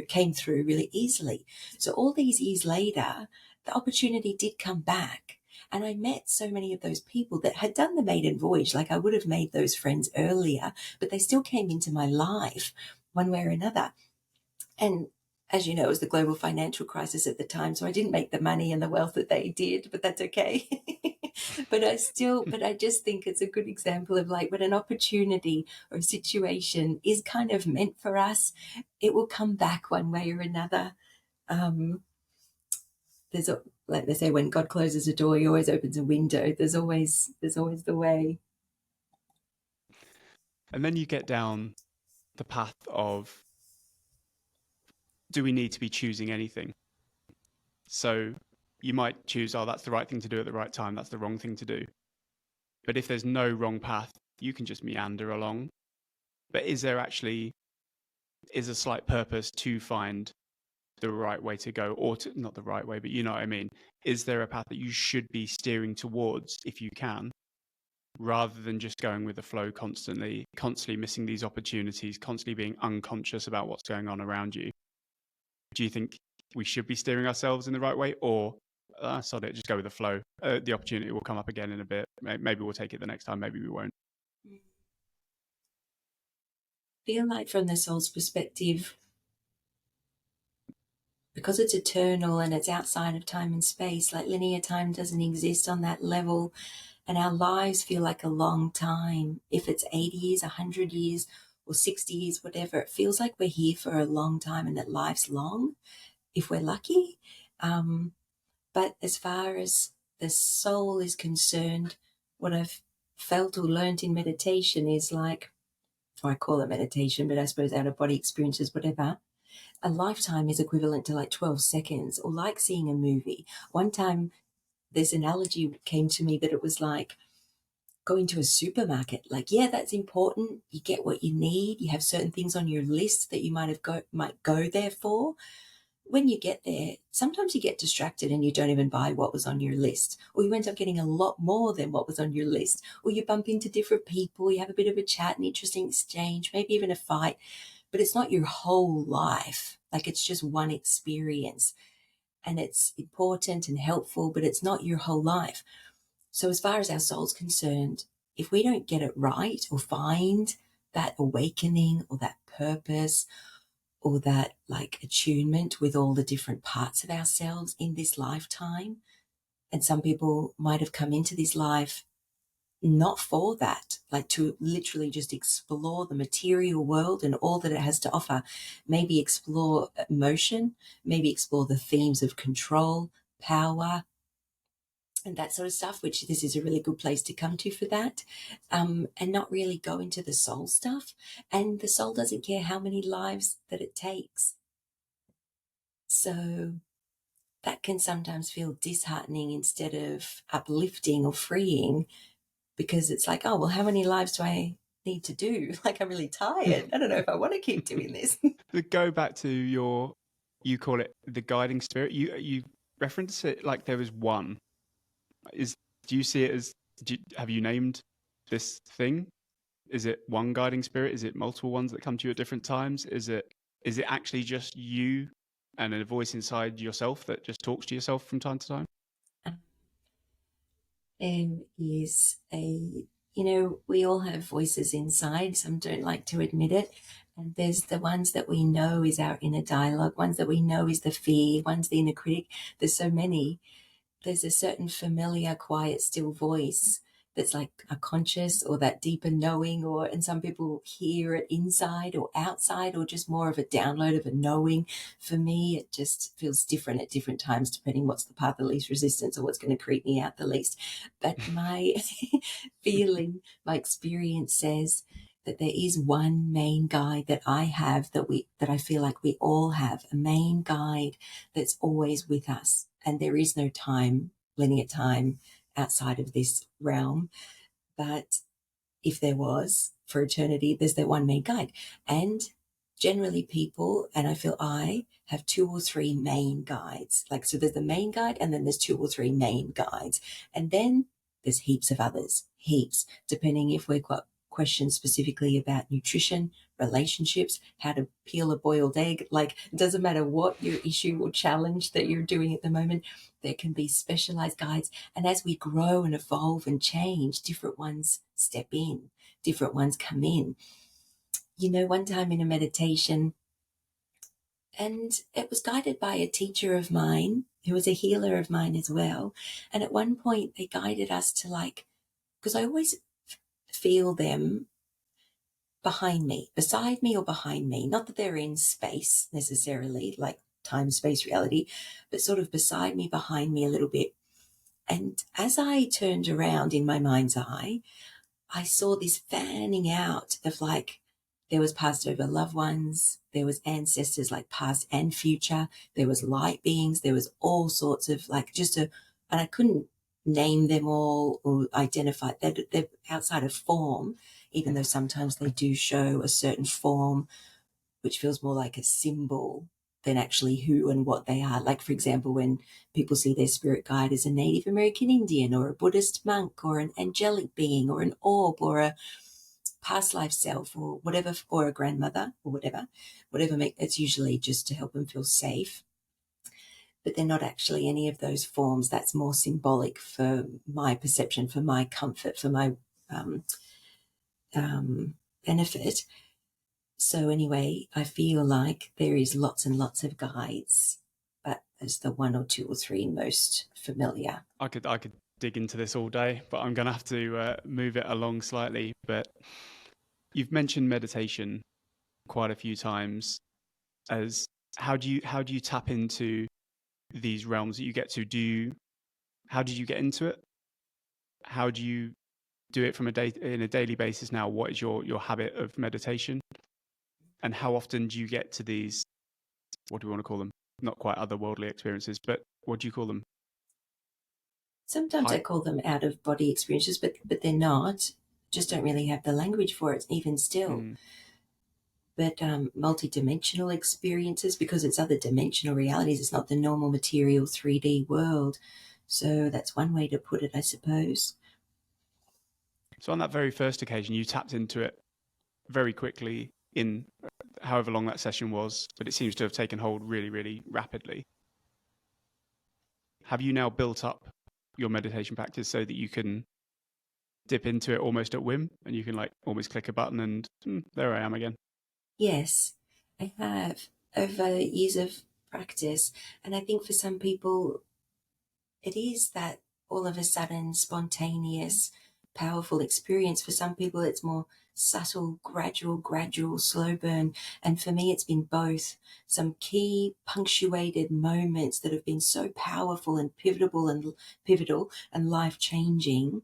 came through really easily. So all these years later, the opportunity did come back. And I met so many of those people that had done the maiden voyage. Like, I would have made those friends earlier, but they still came into my life one way or another. And as you know, it was the global financial crisis at the time. So I didn't make the money and the wealth that they did, but that's okay. but I just think it's a good example of, like, when an opportunity or a situation is kind of meant for us, it will come back one way or another. Like they say, when God closes a door, he always opens a window. There's always the way. And then you get down the path of, do we need to be choosing anything? So you might choose, oh, that's the right thing to do at the right time. That's the wrong thing to do. But if there's no wrong path, you can just meander along. But is there actually a slight purpose to find the right way to go, or not the right way, but you know what I mean? Is there a path that you should be steering towards if you can, rather than just going with the flow constantly missing these opportunities, constantly being unconscious about what's going on around you? Do you think we should be steering ourselves in the right way, or sod it, just go with the flow? The opportunity will come up again in a bit. Maybe we'll take it the next time, maybe we won't. Feel like, from the soul's perspective, because it's eternal and it's outside of time and space, like linear time doesn't exist on that level, and our lives feel like a long time. If it's 80 years, 100 years, or 60 years, whatever, it feels like we're here for a long time and that life's long, if we're lucky. But as far as the soul is concerned, what I've felt or learned in meditation is, like, or I call it meditation, but I suppose out of body experiences, whatever, a lifetime is equivalent to like 12 seconds, or like seeing a movie. One time, this analogy came to me that it was like going to a supermarket. Like, yeah, that's important. You get what you need. You have certain things on your list that you might go there for. When you get there, sometimes you get distracted and you don't even buy what was on your list, or you end up getting a lot more than what was on your list, or you bump into different people, you have a bit of a chat, an interesting exchange, maybe even a fight, but it's not your whole life. Like, it's just one experience, and it's important and helpful, but it's not your whole life. So as far as our soul's concerned, if we don't get it right or find that awakening or that purpose or that like attunement with all the different parts of ourselves in this lifetime, and some people might have come into this life not for that, like to literally just explore the material world and all that it has to offer, maybe explore emotion, maybe explore the themes of control, power, and that sort of stuff, which this is a really good place to come to for that, and not really go into the soul stuff. And the soul doesn't care how many lives that it takes. So that can sometimes feel disheartening instead of uplifting or freeing, because it's like, oh, well, how many lives do I need to do? Like, I'm really tired. I don't know if I want to keep doing this. To go back to you call it the guiding spirit. You reference it like there was one. Do you see it as? Have you named this thing? Is it one guiding spirit? Is it multiple ones that come to you at different times? Is it actually just you and a voice inside yourself that just talks to yourself from time to time? Is we all have voices inside. Some don't like to admit it. And there's the ones that we know is our inner dialogue, ones that we know is the fear, one's the inner critic. There's so many. There's a certain familiar, quiet, still voice that's like a conscious or that deeper knowing, and some people hear it inside or outside, or just more of a download of a knowing. For me, it just feels different at different times, depending what's the path of least resistance or what's going to creep me out the least. But my feeling, my experience says that there is one main guide that I have, that I feel like we all have, a main guide that's always with us. And there is no time, linear time outside of this realm. But if there was for eternity, there's that one main guide. And generally people, and I feel I have 2 or 3 main guides. Like, so there's the main guide and then there's 2 or 3 main guides. And then there's heaps of others, heaps, depending if we've got questions specifically about nutrition, relationships, how to peel a boiled egg. Like, it doesn't matter what your issue or challenge that you're doing at the moment, there can be specialized guides. And as we grow and evolve and change, different ones step in, different ones come in. One time in a meditation, and it was guided by a teacher of mine who was a healer of mine as well. And at one point they guided us to, like, because I always feel them behind me, beside me or behind me. Not that they're in space necessarily, like time, space, reality, but sort of beside me, behind me a little bit. And as I turned around in my mind's eye, I saw this fanning out of, like, there was passed over loved ones, there was ancestors, like past and future, there was light beings, there was all sorts of, like, and I couldn't name them all or identify. They're outside of form, even though sometimes they do show a certain form, which feels more like a symbol than actually who and what they are. Like, for example, when people see their spirit guide as a Native American Indian or a Buddhist monk or an angelic being or an orb or a past life self or whatever, or a grandmother or whatever, it's usually just to help them feel safe. But they're not actually any of those forms. That's more symbolic for my perception, for my comfort, for my benefit. So anyway, I feel like there is lots and lots of guides, but as the 1 or 2 or 3 most familiar. I could dig into this all day, but I'm going to have to move it along slightly. But you've mentioned meditation quite a few times. As how do you tap into these realms that you get to? How did you get into it? How do you do it in a daily basis now? What is your habit of meditation? And how often do you get to these what do we want to call them? Not quite otherworldly experiences, but what do you call them? Sometimes I call them out-of-body experiences, but they're not. Just don't really have the language for it, even still. But multidimensional experiences, because it's other dimensional realities. It's not the normal material 3D world. So that's one way to put it, I suppose. So on that very first occasion, you tapped into it very quickly in however long that session was, but it seems to have taken hold really, really rapidly. Have you now built up your meditation practice so that you can dip into it almost at whim, and you can like almost click a button and there I am again? Yes, I have, over years of practice. And I think for some people, it is that all of a sudden spontaneous, powerful experience. For some people, it's more subtle, gradual, slow burn. And for me, it's been both. Some key punctuated moments that have been so powerful and pivotal and life-changing.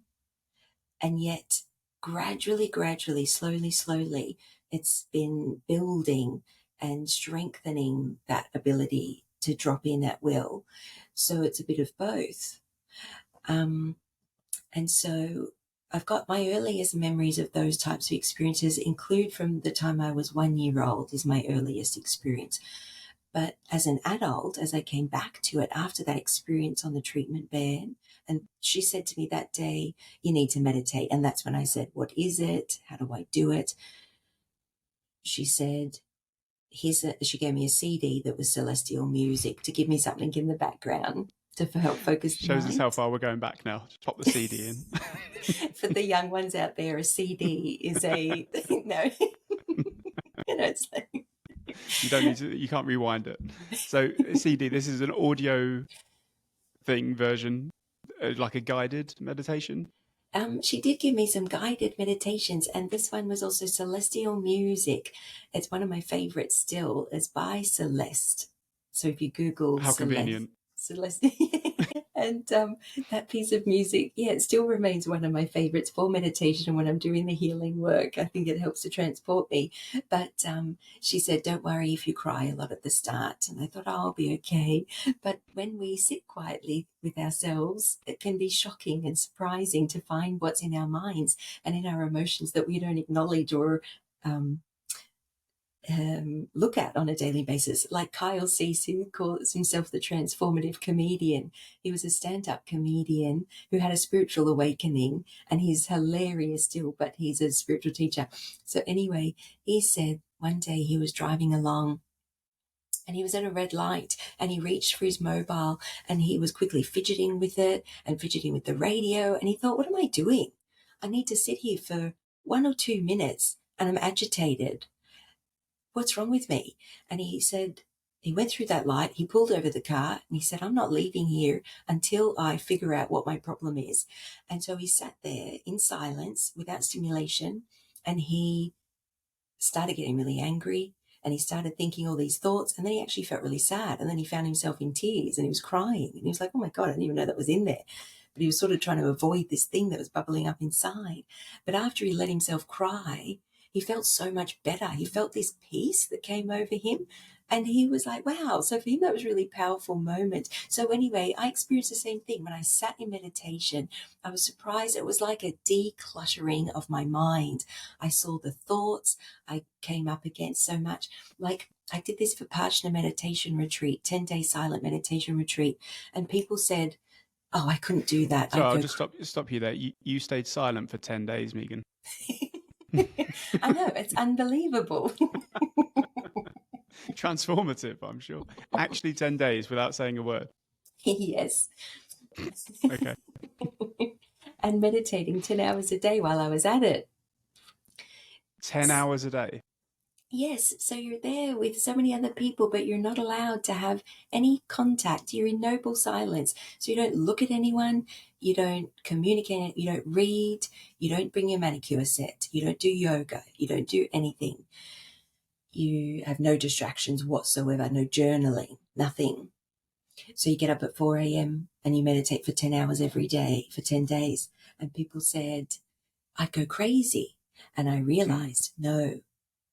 And yet, gradually, slowly, it's been building and strengthening that ability to drop in at will. So it's a bit of both. And so I've got my earliest memories of those types of experiences include from the time I was 1 year old is my earliest experience. But as an adult, as I came back to it after that experience on the treatment bed, and she said to me that day, you need to meditate. And that's when I said, what is it? How do I do it? She said, she gave me a CD that was celestial music to give me something in the background to help focus the mind. Shows us how far we're going back now. Just pop the CD in. For the young ones out there, a CD is a, no, it's like, you don't need to, you can't rewind it. So CD, this is an audio version, like a guided meditation. She did give me some guided meditations, and this one was also celestial music. It's one of my favorites still. It's by Celeste. So if you Google how convenient. Celeste, and that piece of music, it still remains one of my favorites for meditation when I'm doing the healing work. I think it helps to transport me. But she said, don't worry if you cry a lot at the start. And I thought, I'll be okay. But when we sit quietly with ourselves, it can be shocking and surprising to find what's in our minds and in our emotions that we don't acknowledge or look at on a daily basis. Like Kyle Cease, who calls himself the transformative comedian. He was a stand-up comedian who had a spiritual awakening, and he's hilarious still, but he's a spiritual teacher. So anyway, he said one day he was driving along and he was at a red light and he reached for his mobile and he was quickly fidgeting with it and fidgeting with the radio. And he thought, what am I doing? I need to sit here for 1 or 2 minutes and I'm agitated. What's wrong with me? And he said, he went through that light, he pulled over the car and he said, I'm not leaving here until I figure out what my problem is. And so he sat there in silence without stimulation and he started getting really angry and he started thinking all these thoughts, and then he actually felt really sad, and then he found himself in tears and he was crying and he was like, oh my God, I didn't even know that was in there. But he was sort of trying to avoid this thing that was bubbling up inside. But after he let himself cry, he felt so much better. He felt this peace that came over him. And he was like, wow. So for him, that was a really powerful moment. So anyway, I experienced the same thing. When I sat in meditation, I was surprised. It was like a decluttering of my mind. I saw the thoughts I came up against so much. Like I did this Vipassana meditation retreat, 10-day silent meditation retreat. And people said, oh, I couldn't do that. So I'll just stop you there. You stayed silent for 10 days, Meagan. I know, it's unbelievable. Transformative, I'm sure. Actually 10 days without saying a word. Yes. Okay. And meditating 10 hours a day while I was at it. 10 hours a day? Yes. So you're there with so many other people, but you're not allowed to have any contact. You're in noble silence. So you don't look at anyone. You don't communicate. You don't read. You don't bring your manicure set. You don't do yoga. You don't do anything. You have no distractions whatsoever, no journaling, nothing. So you get up at 4 a.m. and you meditate for 10 hours every day for 10 days. And people said, I'd go crazy. And I realized, no,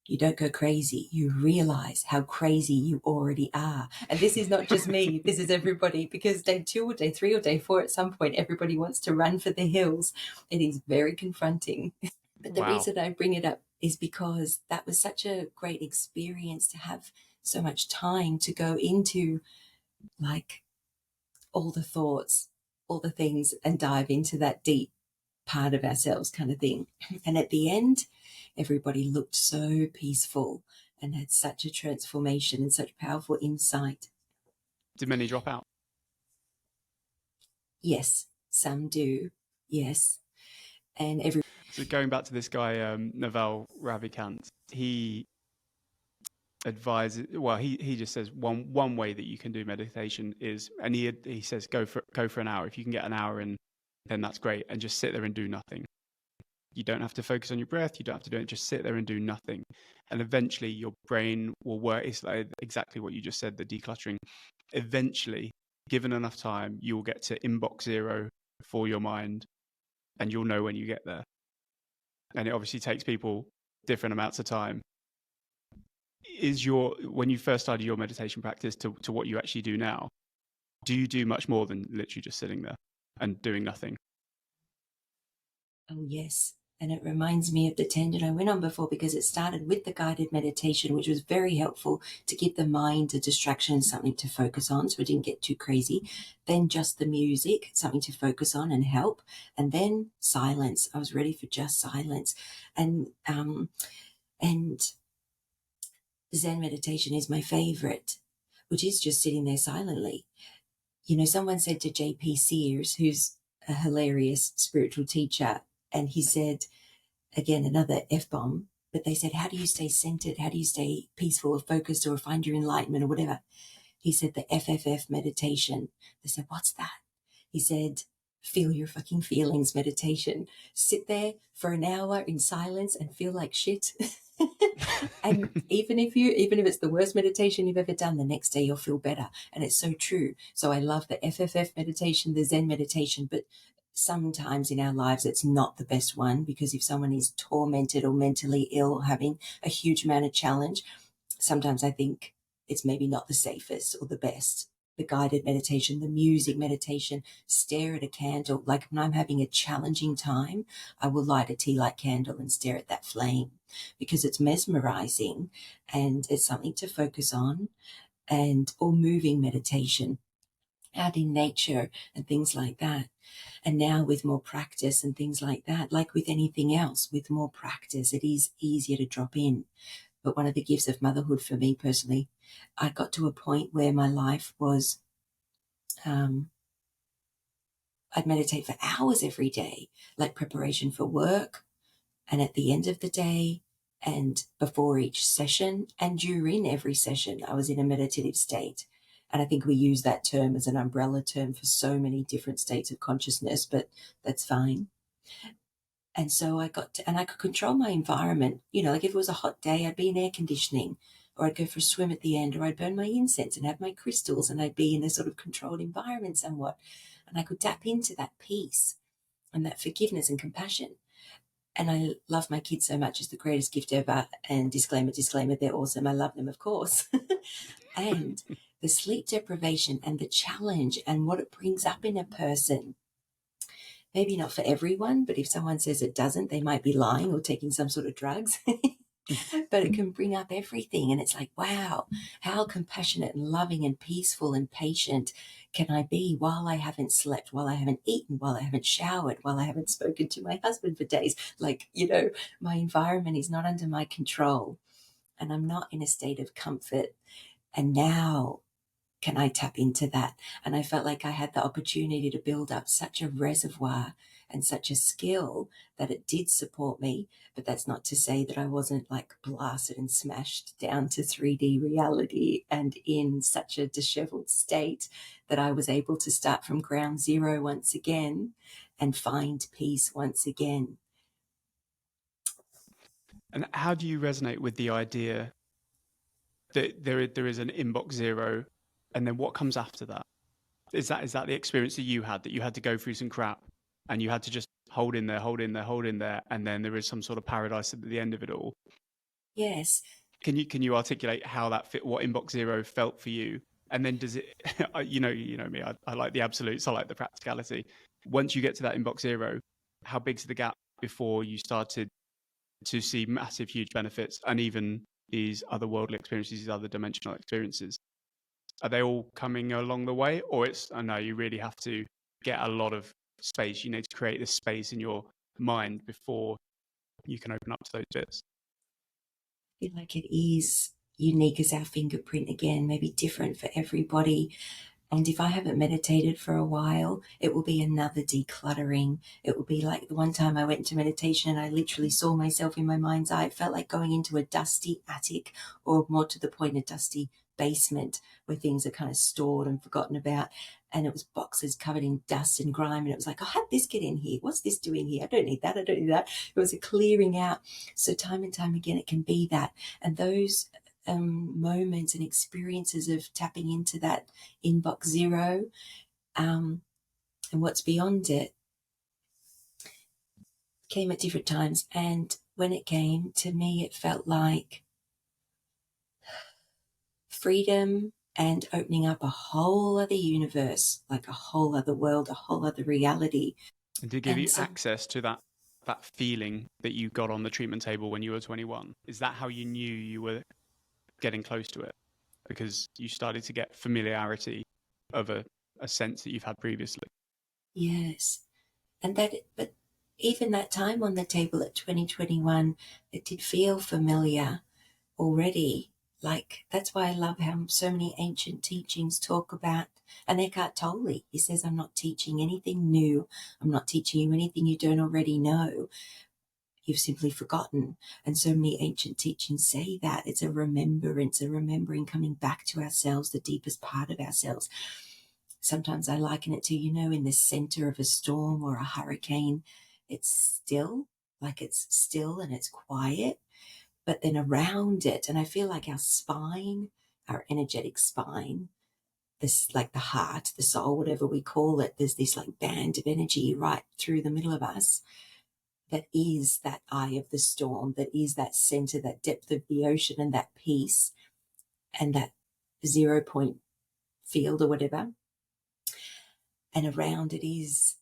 You don't go crazy. You realize how crazy you already are. And this is not just me, this is everybody, because day 2 or day 3 or day 4, at some point, everybody wants to run for the hills. It is very confronting. But the Wow. reason I bring it up is because that was such a great experience to have so much time to go into, like, all the thoughts, all the things, and dive into that deep part of ourselves kind of thing. And at the end, everybody looked so peaceful and had such a transformation and such powerful insight. Did many drop out? Yes, some do. Yes. And So going back to this guy, Naval Ravikant, he advises, well, he just says one way that you can do meditation is, and he says go for an hour. If you can get an hour in, then that's great, and just sit there and do nothing. You don't have to focus on your breath. You don't have to do it. Just sit there and do nothing. And eventually your brain will work. It's like exactly what you just said, the decluttering. Eventually, given enough time, you will get to inbox zero for your mind, and you'll know when you get there. And it obviously takes people different amounts of time. When you first started your meditation practice to what you actually do now, do you do much more than literally just sitting there and doing nothing? Oh, yes. And it reminds me of the tangent I went on before, because it started with the guided meditation, which was very helpful to give the mind a distraction, something to focus on so it didn't get too crazy. Then just the music, something to focus on and help. And then silence. I was ready for just silence. And Zen meditation is my favorite, which is just sitting there silently. You know, someone said to JP Sears, who's a hilarious spiritual teacher, and he said, again, another F-bomb, but they said, how do you stay centered? How do you stay peaceful or focused or find your enlightenment or whatever? He said, the FFF meditation. They said, what's that? He said, feel your fucking feelings meditation. Sit there for an hour in silence and feel like shit. And even if it's the worst meditation you've ever done, the next day you'll feel better. And it's so true. So I love the FFF meditation, the Zen meditation, but sometimes in our lives it's not the best one, because if someone is tormented or mentally ill or having a huge amount of challenge, sometimes I think it's maybe not the safest or the best. The guided meditation, the music meditation, stare at a candle. Like when I'm having a challenging time, I will light a tea light candle and stare at that flame, because it's mesmerizing and it's something to focus on. Or moving meditation out in nature and things like that. And now with more practice and things like that, like with anything else, with more practice, it is easier to drop in. But one of the gifts of motherhood for me personally, I got to a point where my life was, I'd meditate for hours every day, like preparation for work, and at the end of the day, and before each session, and during every session, I was in a meditative state. And I think we use that term as an umbrella term for so many different states of consciousness, but that's fine. And so I could control my environment. You know, like if it was a hot day, I'd be in air conditioning, or I'd go for a swim at the end, or I'd burn my incense and have my crystals, and I'd be in a sort of controlled environment somewhat. And I could tap into that peace and that forgiveness and compassion. And I love my kids so much. It's the greatest gift ever. And disclaimer, they're awesome. I love them, of course. And the sleep deprivation and the challenge and what it brings up in a person, maybe not for everyone, but if someone says it doesn't, they might be lying or taking some sort of drugs. But it can bring up everything. And it's like, wow, how compassionate and loving and peaceful and patient can I be while I haven't slept, while I haven't eaten, while I haven't showered, while I haven't spoken to my husband for days? Like, you know, my environment is not under my control and I'm not in a state of comfort. And now can I tap into that? And I felt like I had the opportunity to build up such a reservoir and such a skill that it did support me. But that's not to say that I wasn't like blasted and smashed down to 3D reality and in such a disheveled state that I was able to start from ground zero once again and find peace once again. And how do you resonate with the idea that there is an inbox zero, and then what comes after that? Is that the experience that you had to go through some crap and you had to just hold in there, and then there is some sort of paradise at the end of it all? Yes. Can you articulate how that fit, what inbox zero felt for you? And then does it, you know me, I like the absolutes, I like the practicality. Once you get to that inbox zero, how big's the gap before you started to see massive, huge benefits and even these otherworldly experiences, these other dimensional experiences? Are they all coming along the way? Or I know you really have to get a lot of space. You need to create this space in your mind before you can open up to those bits. I feel like it is unique as our fingerprint again, maybe different for everybody. And if I haven't meditated for a while, it will be another decluttering. It will be like the one time I went to meditation and I literally saw myself in my mind's eye. It felt like going into a dusty attic, or more to the point, a dusty basement where things are kind of stored and forgotten about. And it was boxes covered in dust and grime. And it was like, oh, how'd this get in here? What's this doing here? I don't need that. I don't need that. It was a clearing out. So time and time again, it can be that. And those moments and experiences of tapping into that inbox zero, and what's beyond it, came at different times. And when it came to me, it felt like freedom and opening up a whole other universe, like a whole other world, a whole other reality. And to give And you so, access to that feeling that you got on the treatment table when you were 21. Is that how you knew you were getting close to it? Because you started to get familiarity of a sense that you've had previously. yes. And that, but even that time on the table at 2021, it did feel familiar already. Like, that's why I love how so many ancient teachings talk about, and Eckhart Tolle, he says, I'm not teaching anything new. I'm not teaching you anything you don't already know. You've simply forgotten. And so many ancient teachings say that. It's a remembrance, a remembering, coming back to ourselves, the deepest part of ourselves. Sometimes I liken it to, in the center of a storm or a hurricane, it's still, like it's still and it's quiet, but then around it, and I feel like our spine, our energetic spine, this, like the heart, the soul, whatever we call it, there's this like band of energy right through the middle of us that is that eye of the storm, that is that center, that depth of the ocean, and that peace, and that 0 point field or whatever. And around it is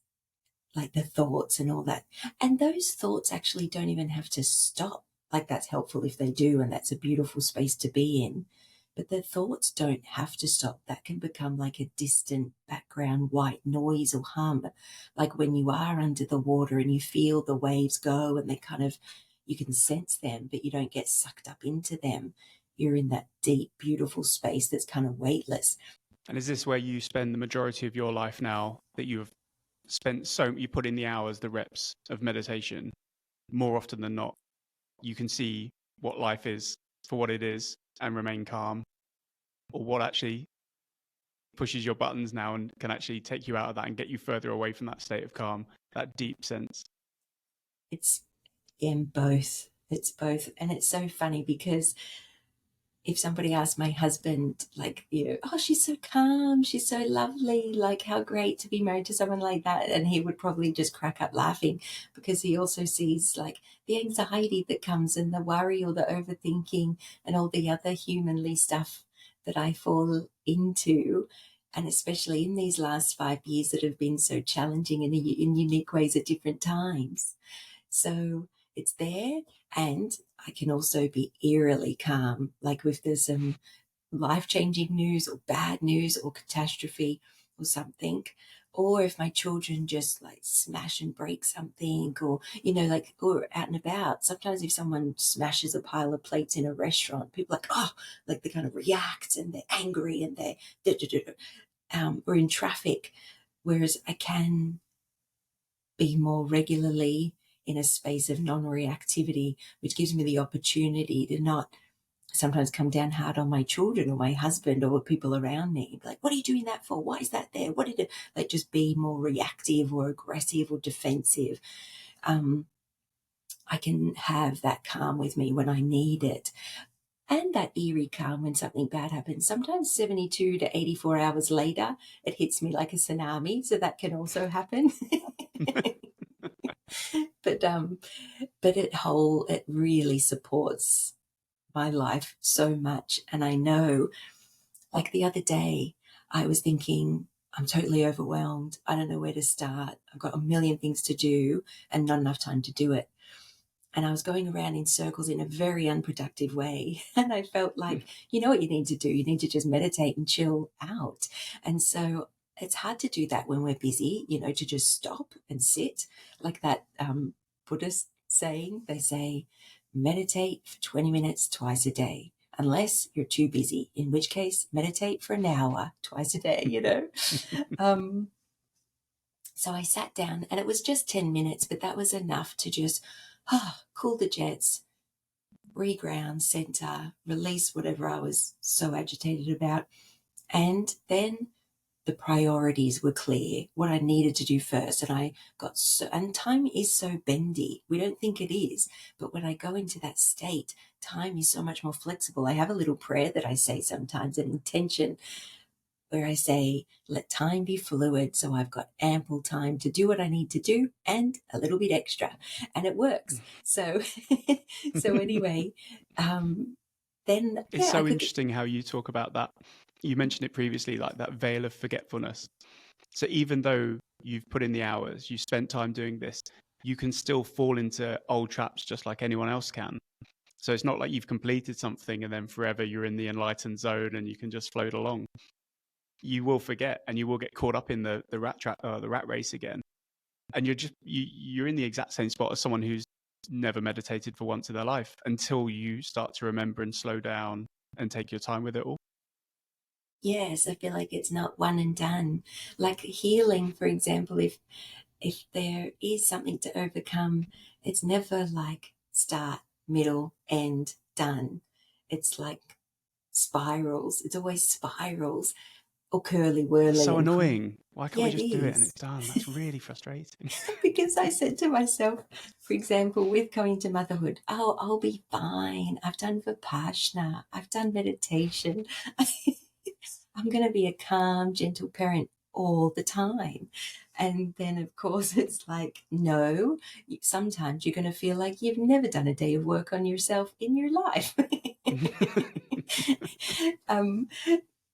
like the thoughts and all that. And those thoughts actually don't even have to stop. Like, that's helpful if they do, and that's a beautiful space to be in. But the thoughts don't have to stop. That can become like a distant background white noise or hum. Like when you are under the water and you feel the waves go and they kind of, you can sense them, but you don't get sucked up into them. You're in that deep, beautiful space that's kind of weightless. And is this where you spend the majority of your life now, that you've spent you put in the hours, the reps of meditation? More often than not, you can see what life is for what it is and remain calm, or what actually pushes your buttons now and can actually take you out of that and get you further away from that state of calm, that deep sense. It's in both. It's both. And it's so funny because if somebody asked my husband, like, oh, she's so calm, she's so lovely, like, how great to be married to someone like that, and he would probably just crack up laughing, because he also sees like the anxiety that comes and the worry or the overthinking and all the other humanly stuff that I fall into. And especially in these last 5 years that have been so challenging in unique ways at different times. So it's there, and I can also be eerily calm, like if there's some life-changing news or bad news or catastrophe or something, or if my children just like smash and break something, or like, or out and about. Sometimes if someone smashes a pile of plates in a restaurant, people are like, oh, like they kind of react and they're angry and they're or in traffic, whereas I can be more regularly in a space of non-reactivity, which gives me the opportunity to not sometimes come down hard on my children or my husband or people around me. Like, what are you doing that for? Why is that there? What did it, like, just be more reactive or aggressive or defensive. I can have that calm with me when I need it. And that eerie calm when something bad happens. Sometimes 72 to 84 hours later, it hits me like a tsunami. So that can also happen. But it really supports my life so much. And I know, like the other day, I was thinking, I'm totally overwhelmed. I don't know where to start. I've got a million things to do and not enough time to do it. And I was going around in circles in a very unproductive way. And I felt like, you know what you need to do? You need to just meditate and chill out. And so it's hard to do that when we're busy, you know, to just stop and sit. Like that Buddhist saying, they say, meditate for 20 minutes twice a day, unless you're too busy, in which case meditate for an hour twice a day, you know. So I sat down, and it was just 10 minutes, but that was enough to just cool the jets, reground, center, release whatever I was so agitated about. And then the priorities were clear, what I needed to do first. And I got and time is so bendy. We don't think it is. But when I go into that state, time is so much more flexible. I have a little prayer that I say sometimes, an intention, where I say, let time be fluid, so I've got ample time to do what I need to do and a little bit extra. And it works. So, so anyway, then It's so interesting how you talk about that. You mentioned it previously, like that veil of forgetfulness. So even though you've put in the hours, you spent time doing this, you can still fall into old traps just like anyone else can. So it's not like you've completed something and then forever you're in the enlightened zone and you can just float along. You will forget and you will get caught up in the rat trap or the rat race again. And you're in the exact same spot as someone who's never meditated for once in their life until you start to remember and slow down and take your time with it all. Yes, I feel like it's not one and done. Like healing, for example, if there is something to overcome, it's never like start, middle, end, done. It's like spirals. It's always spirals or curly whirly. It's so annoying. Why can't we Yeah, just do it and it's done? That's really frustrating. Because I said to myself, for example, with coming to motherhood, oh, I'll be fine. I've done Vipassana. I've done meditation. I'm going to be a calm, gentle parent all the time. And then, of course, it's like, no, sometimes you're going to feel like you've never done a day of work on yourself in your life.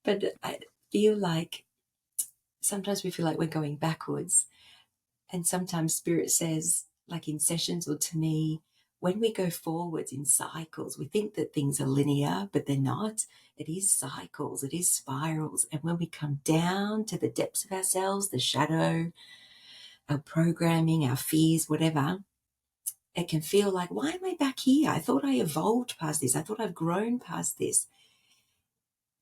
But I feel like sometimes we feel like we're going backwards. And sometimes Spirit says, like in sessions or to me, when we go forwards in cycles, we think that things are linear, but they're not. It is cycles, it is spirals. And when we come down to the depths of ourselves, the shadow, our programming, our fears, whatever, it can feel like, why am I back here? I thought I evolved past this. I thought I've grown past this.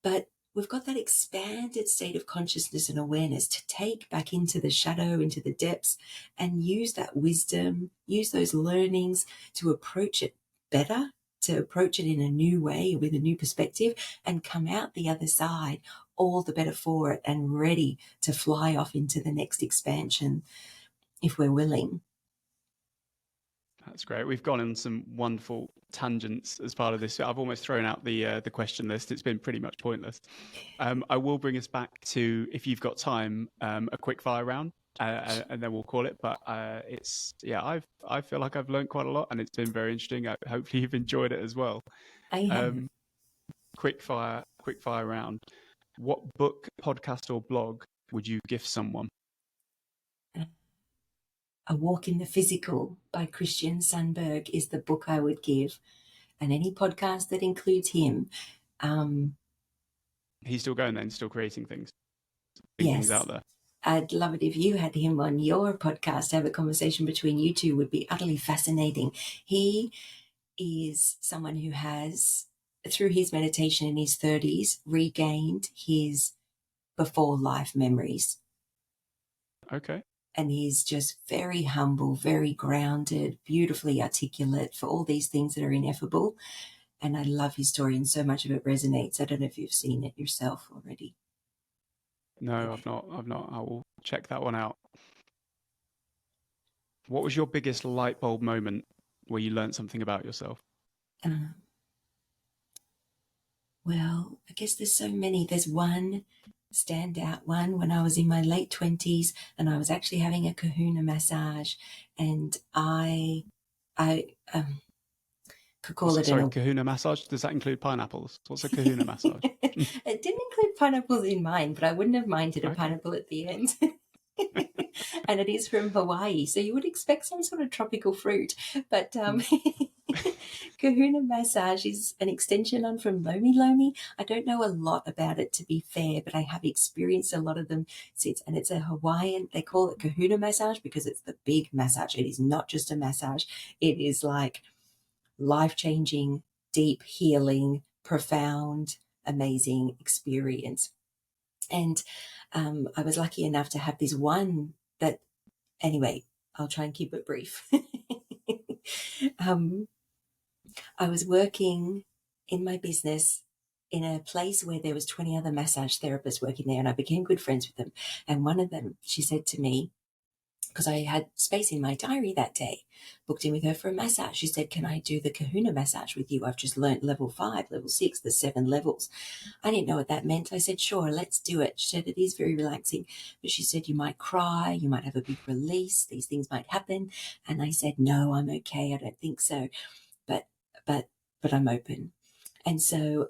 But we've got that expanded state of consciousness and awareness to take back into the shadow, into the depths, and use that wisdom, use those learnings to approach it better, to approach it in a new way with a new perspective, and come out the other side all the better for it and ready to fly off into the next expansion if we're willing. That's great. We've gone on some wonderful tangents as part of this. I've almost thrown out the question list. It's been pretty much pointless. I will bring us back to, if you've got time, a quick fire round, and then we'll call it. But I feel like I've learned quite a lot, and it's been very interesting. Hopefully, you've enjoyed it as well. I have. Quick fire round. What book, podcast, or blog would you gift someone? A Walk in the Physical by Christian Sandberg is the book I would give, and any podcast that includes him. He's still going then, still creating things, Yes, things out there. I'd love it if you had him on your podcast. Have a conversation between you two would be utterly fascinating. He is someone who has, through his meditation in his 30s, regained his before life memories. Okay. And he's just very humble, very grounded, beautifully articulate for all these things that are ineffable. And I love his story, and so much of it resonates. I don't know if you've seen it yourself already. No, I've not. I will check that one out. What was your biggest light bulb moment where you learned something about yourself? Well, I guess there's so many. There's one standout one when I was in my late 20s and I was actually having a Kahuna massage, and Could call it Sorry, Kahuna Massage. Does that include pineapples? What's a Kahuna Massage? It didn't include pineapples in mine, but I wouldn't have minded a pineapple at the end. And it is from Hawaii, so you would expect some sort of tropical fruit. But Kahuna Massage is an extension on from Lomi Lomi. I don't know a lot about it, to be fair, but I have experienced a lot of them since. And it's a Hawaiian, they call it Kahuna Massage because it's the big massage. It is not just a massage. It is like life-changing, deep healing, profound, amazing experience. And I was lucky enough to have this one that, anyway, I'll try and keep it brief. I was working in my business in a place where there was 20 other massage therapists working there, and I became good friends with them. And one of them, she said to me, because I had space in my diary that day, booked in with her for a massage. She said, can I do the Kahuna massage with you? I've just learnt level 5, level 6, the 7 levels. I didn't know what that meant. I said, sure, let's do it. She said, it is very relaxing. But she said, you might cry, you might have a big release, these things might happen. And I said, no, I'm okay. I don't think so. But I'm open. And so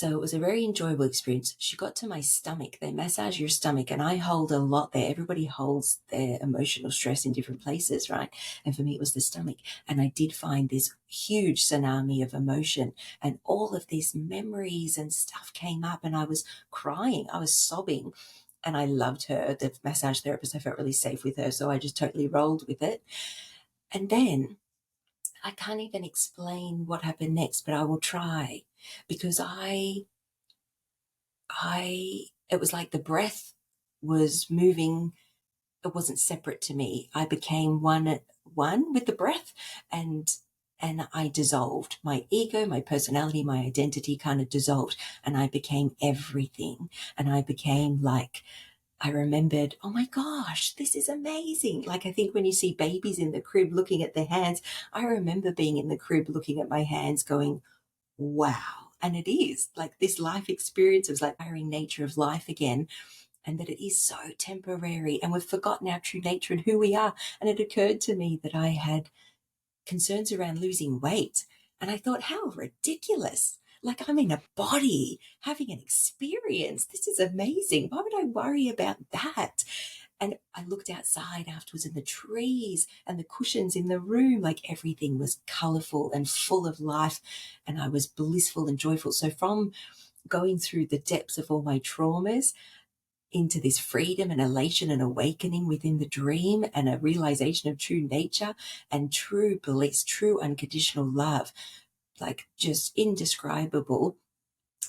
it was a very enjoyable experience. She got to my stomach. They massage your stomach, and I hold a lot there. Everybody holds their emotional stress in different places, right? And for me, it was the stomach. And I did find this huge tsunami of emotion, and all of these memories and stuff came up, and I was crying. I was sobbing. And I loved her, the massage therapist. I felt really safe with her, so I just totally rolled with it. And then I can't even explain what happened next, but I will try, because it was like the breath was moving. It wasn't separate to me. I became one with the breath, and I dissolved. My ego, my personality, my identity kind of dissolved, and I became everything. And I became like, I remembered, oh my gosh, this is amazing. Like, I think when you see babies in the crib looking at their hands, I remember being in the crib looking at my hands going, wow. And it is like this life experience of like the nature of life again, and that it is so temporary, and we've forgotten our true nature and who we are. And it occurred to me that I had concerns around losing weight. And I thought, how ridiculous. Like, I'm in a body having an experience. This is amazing. Why would I worry about that? And I looked outside afterwards, and the trees and the cushions in the room, like everything was colourful and full of life. And I was blissful and joyful. So from going through the depths of all my traumas into this freedom and elation and awakening within the dream, and a realization of true nature and true bliss, true unconditional love, like just indescribable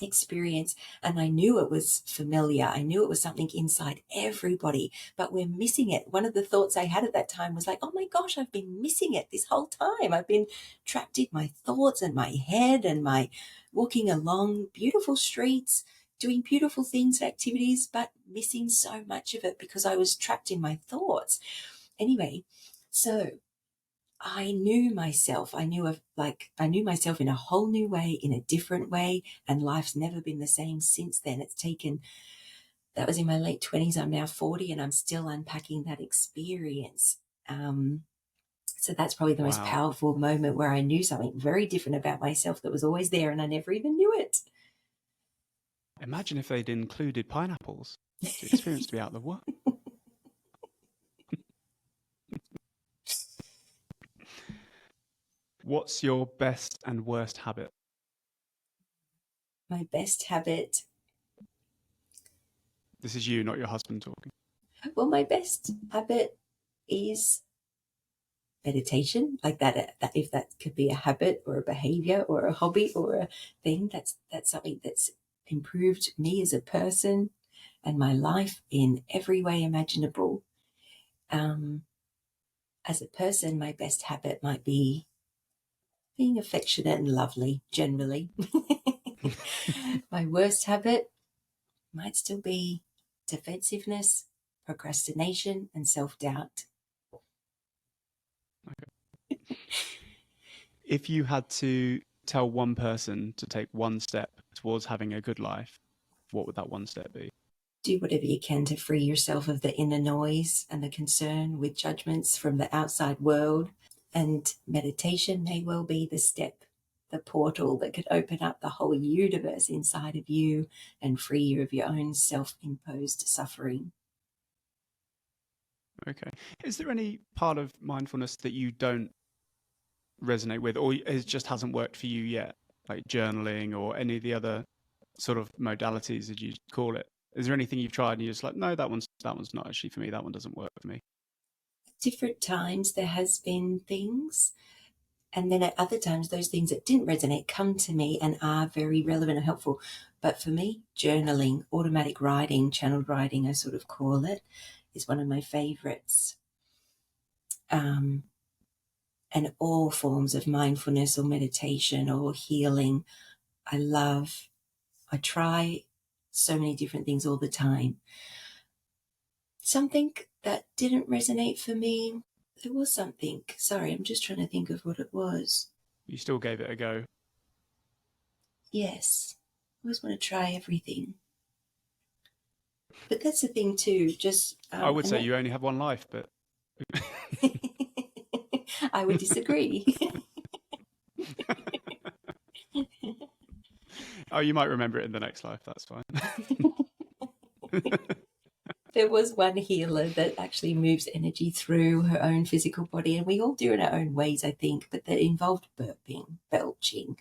experience. And I knew it was familiar. I knew it was something inside everybody, but we're missing it. One of the thoughts I had at that time was like, oh my gosh, I've been missing it this whole time. I've been trapped in my thoughts and my head, and my walking along beautiful streets, doing beautiful things, activities, but missing so much of it because I was trapped in my thoughts. Anyway, so I knew myself. I knew myself in a whole new way, in a different way, and life's never been the same since then. That was in my late 20s. I'm now 40, and I'm still unpacking that experience. So that's probably the most powerful moment where I knew something very different about myself that was always there, and I never even knew it. Imagine if they'd included pineapples to experience to be out of the world. What's your best and worst habit? My best habit. This is you, not your husband talking. Well, my best habit is meditation, like that if that could be a habit or a behavior or a hobby or a thing, that's something that's improved me as a person and my life in every way imaginable. As a person, my best habit might be being affectionate and lovely generally. My worst habit might still be defensiveness, procrastination, and self-doubt. Okay. If you had to tell one person to take one step towards having a good life, what would that one step be? Do whatever you can to free yourself of the inner noise and the concern with judgments from the outside world, And meditation may well be the step, the portal that could open up the whole universe inside of you and free you of your own self-imposed suffering. Okay. Is there any part of mindfulness that you don't resonate with, or it just hasn't worked for you yet? Like journaling or any of the other sort of modalities, as you call it? Is there anything you've tried and you're just like, no, that one's not actually for me. That one doesn't work for me. Different times there has been things, and then at other times those things that didn't resonate come to me and are very relevant and helpful. But for me, journaling, automatic writing, channeled writing, I sort of call it, is one of my favorites. And all forms of mindfulness or meditation or healing, I try so many different things all the time. Something that didn't resonate for me, there was something. Sorry, I'm just trying to think of what it was. You still gave it a go? Yes, I always want to try everything. But that's the thing too, just... I would say you only have one life, but... I would disagree. Oh, you might remember it in the next life, that's fine. There was one healer that actually moves energy through her own physical body, and we all do in our own ways, I think, but that involved burping, belching.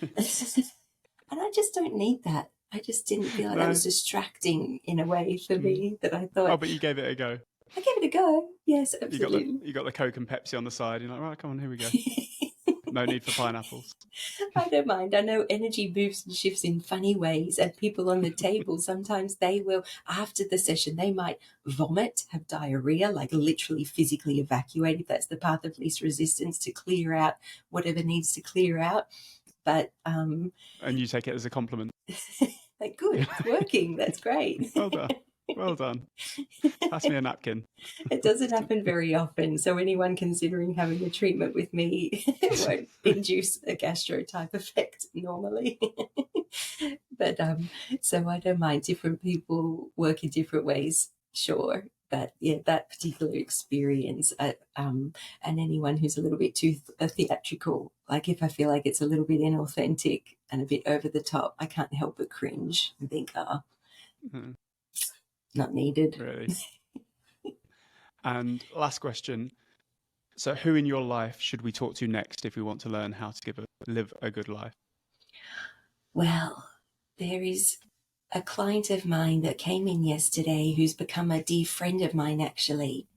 And I just don't need that. I just didn't feel like that was distracting in a way for me that I thought... Oh, but you gave it a go. I gave it a go. Yes, absolutely. You got the Coke and Pepsi on the side. You're like, right, come on, here we go. No need for pineapples. I don't mind. I know energy moves and shifts in funny ways, and people on the table, sometimes they will, after the session, they might vomit, have diarrhea, like literally physically evacuate, if that's the path of least resistance, to clear out whatever needs to clear out. But and you take it as a compliment. Like, good, it's working. That's great. Well done. Well done. Pass me a napkin. It doesn't happen very often, so anyone considering having a treatment with me won't induce a gastro type effect normally. But so I don't mind. Different people work in different ways, sure. But yeah, that particular experience, and anyone who's a little bit too theatrical, like if I feel like it's a little bit inauthentic and a bit over the top, I can't help but cringe and think, not needed. Really. And last question. So who in your life should we talk to next if we want to learn how to live a good life? Well, there is a client of mine that came in yesterday who's become a dear friend of mine, actually.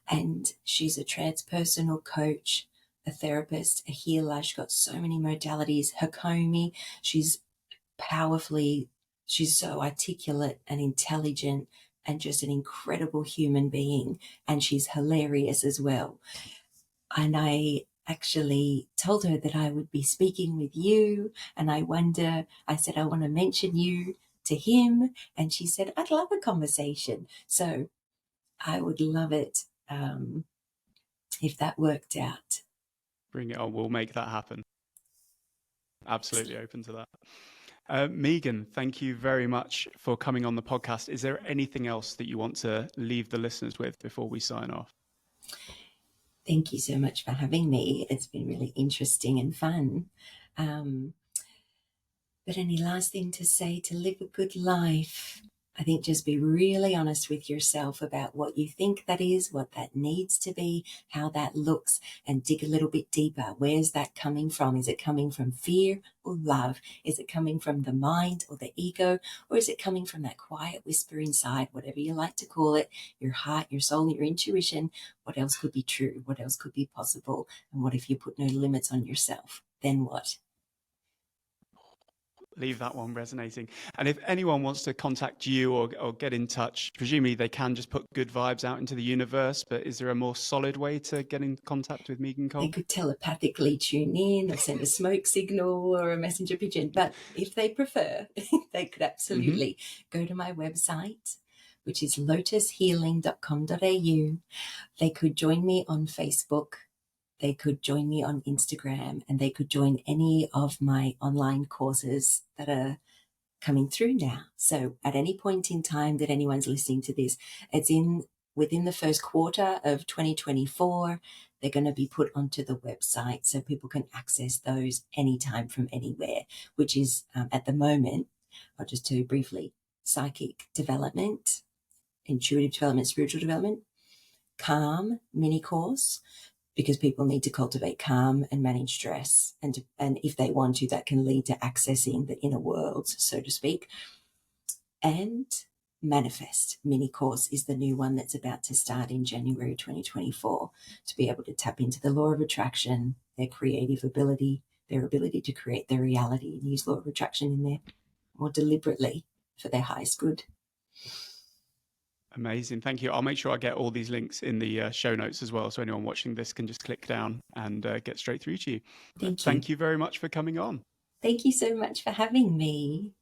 And she's a transpersonal coach, a therapist, a healer. She's got so many modalities. Hakomi, she's so articulate and intelligent and just an incredible human being. And she's hilarious as well. And I actually told her that I would be speaking with you. And I said, I want to mention you to him. And she said, I'd love a conversation. So I would love it if that worked out. Bring it on. We'll make that happen. Absolutely open to that. Meagan, thank you very much for coming on the podcast. Is there anything else that you want to leave the listeners with before we sign off? Thank you so much for having me. It's been really interesting and fun. But any last thing to say to live a good life? I think just be really honest with yourself about what you think that is, what that needs to be, how that looks, and dig a little bit deeper. Where's that coming from? Is it coming from fear or love? Is it coming from the mind or the ego? Or is it coming from that quiet whisper inside, whatever you like to call it, your heart, your soul, your intuition? What else could be true? What else could be possible? And what if you put no limits on yourself? Then what? Leave that one resonating. And if anyone wants to contact you or get in touch, presumably they can just put good vibes out into the universe, but is there a more solid way to get in contact with Meagan Cohn? They could telepathically tune in or send a smoke signal or a messenger pigeon, but if they prefer, they could absolutely go to my website, which is lotushealing.com.au. They could join me on Facebook. They could join me on Instagram, and they could join any of my online courses that are coming through now. So at any point in time that anyone's listening to this, it's within the first quarter of 2024, They're going to be put onto the website so people can access those anytime from anywhere, which is at the moment, I'll just tell you briefly, psychic development, intuitive development, spiritual development, calm mini course, because people need to cultivate calm and manage stress. And if they want to, that can lead to accessing the inner world, so to speak. And manifest mini course is the new one that's about to start in January 2024, to be able to tap into the law of attraction, their creative ability, their ability to create their reality, and use law of attraction in there more deliberately for their highest good. Amazing. Thank you. I'll make sure I get all these links in the show notes as well, so anyone watching this can just click down and get straight through to you. Thank you very much for coming on. Thank you so much for having me.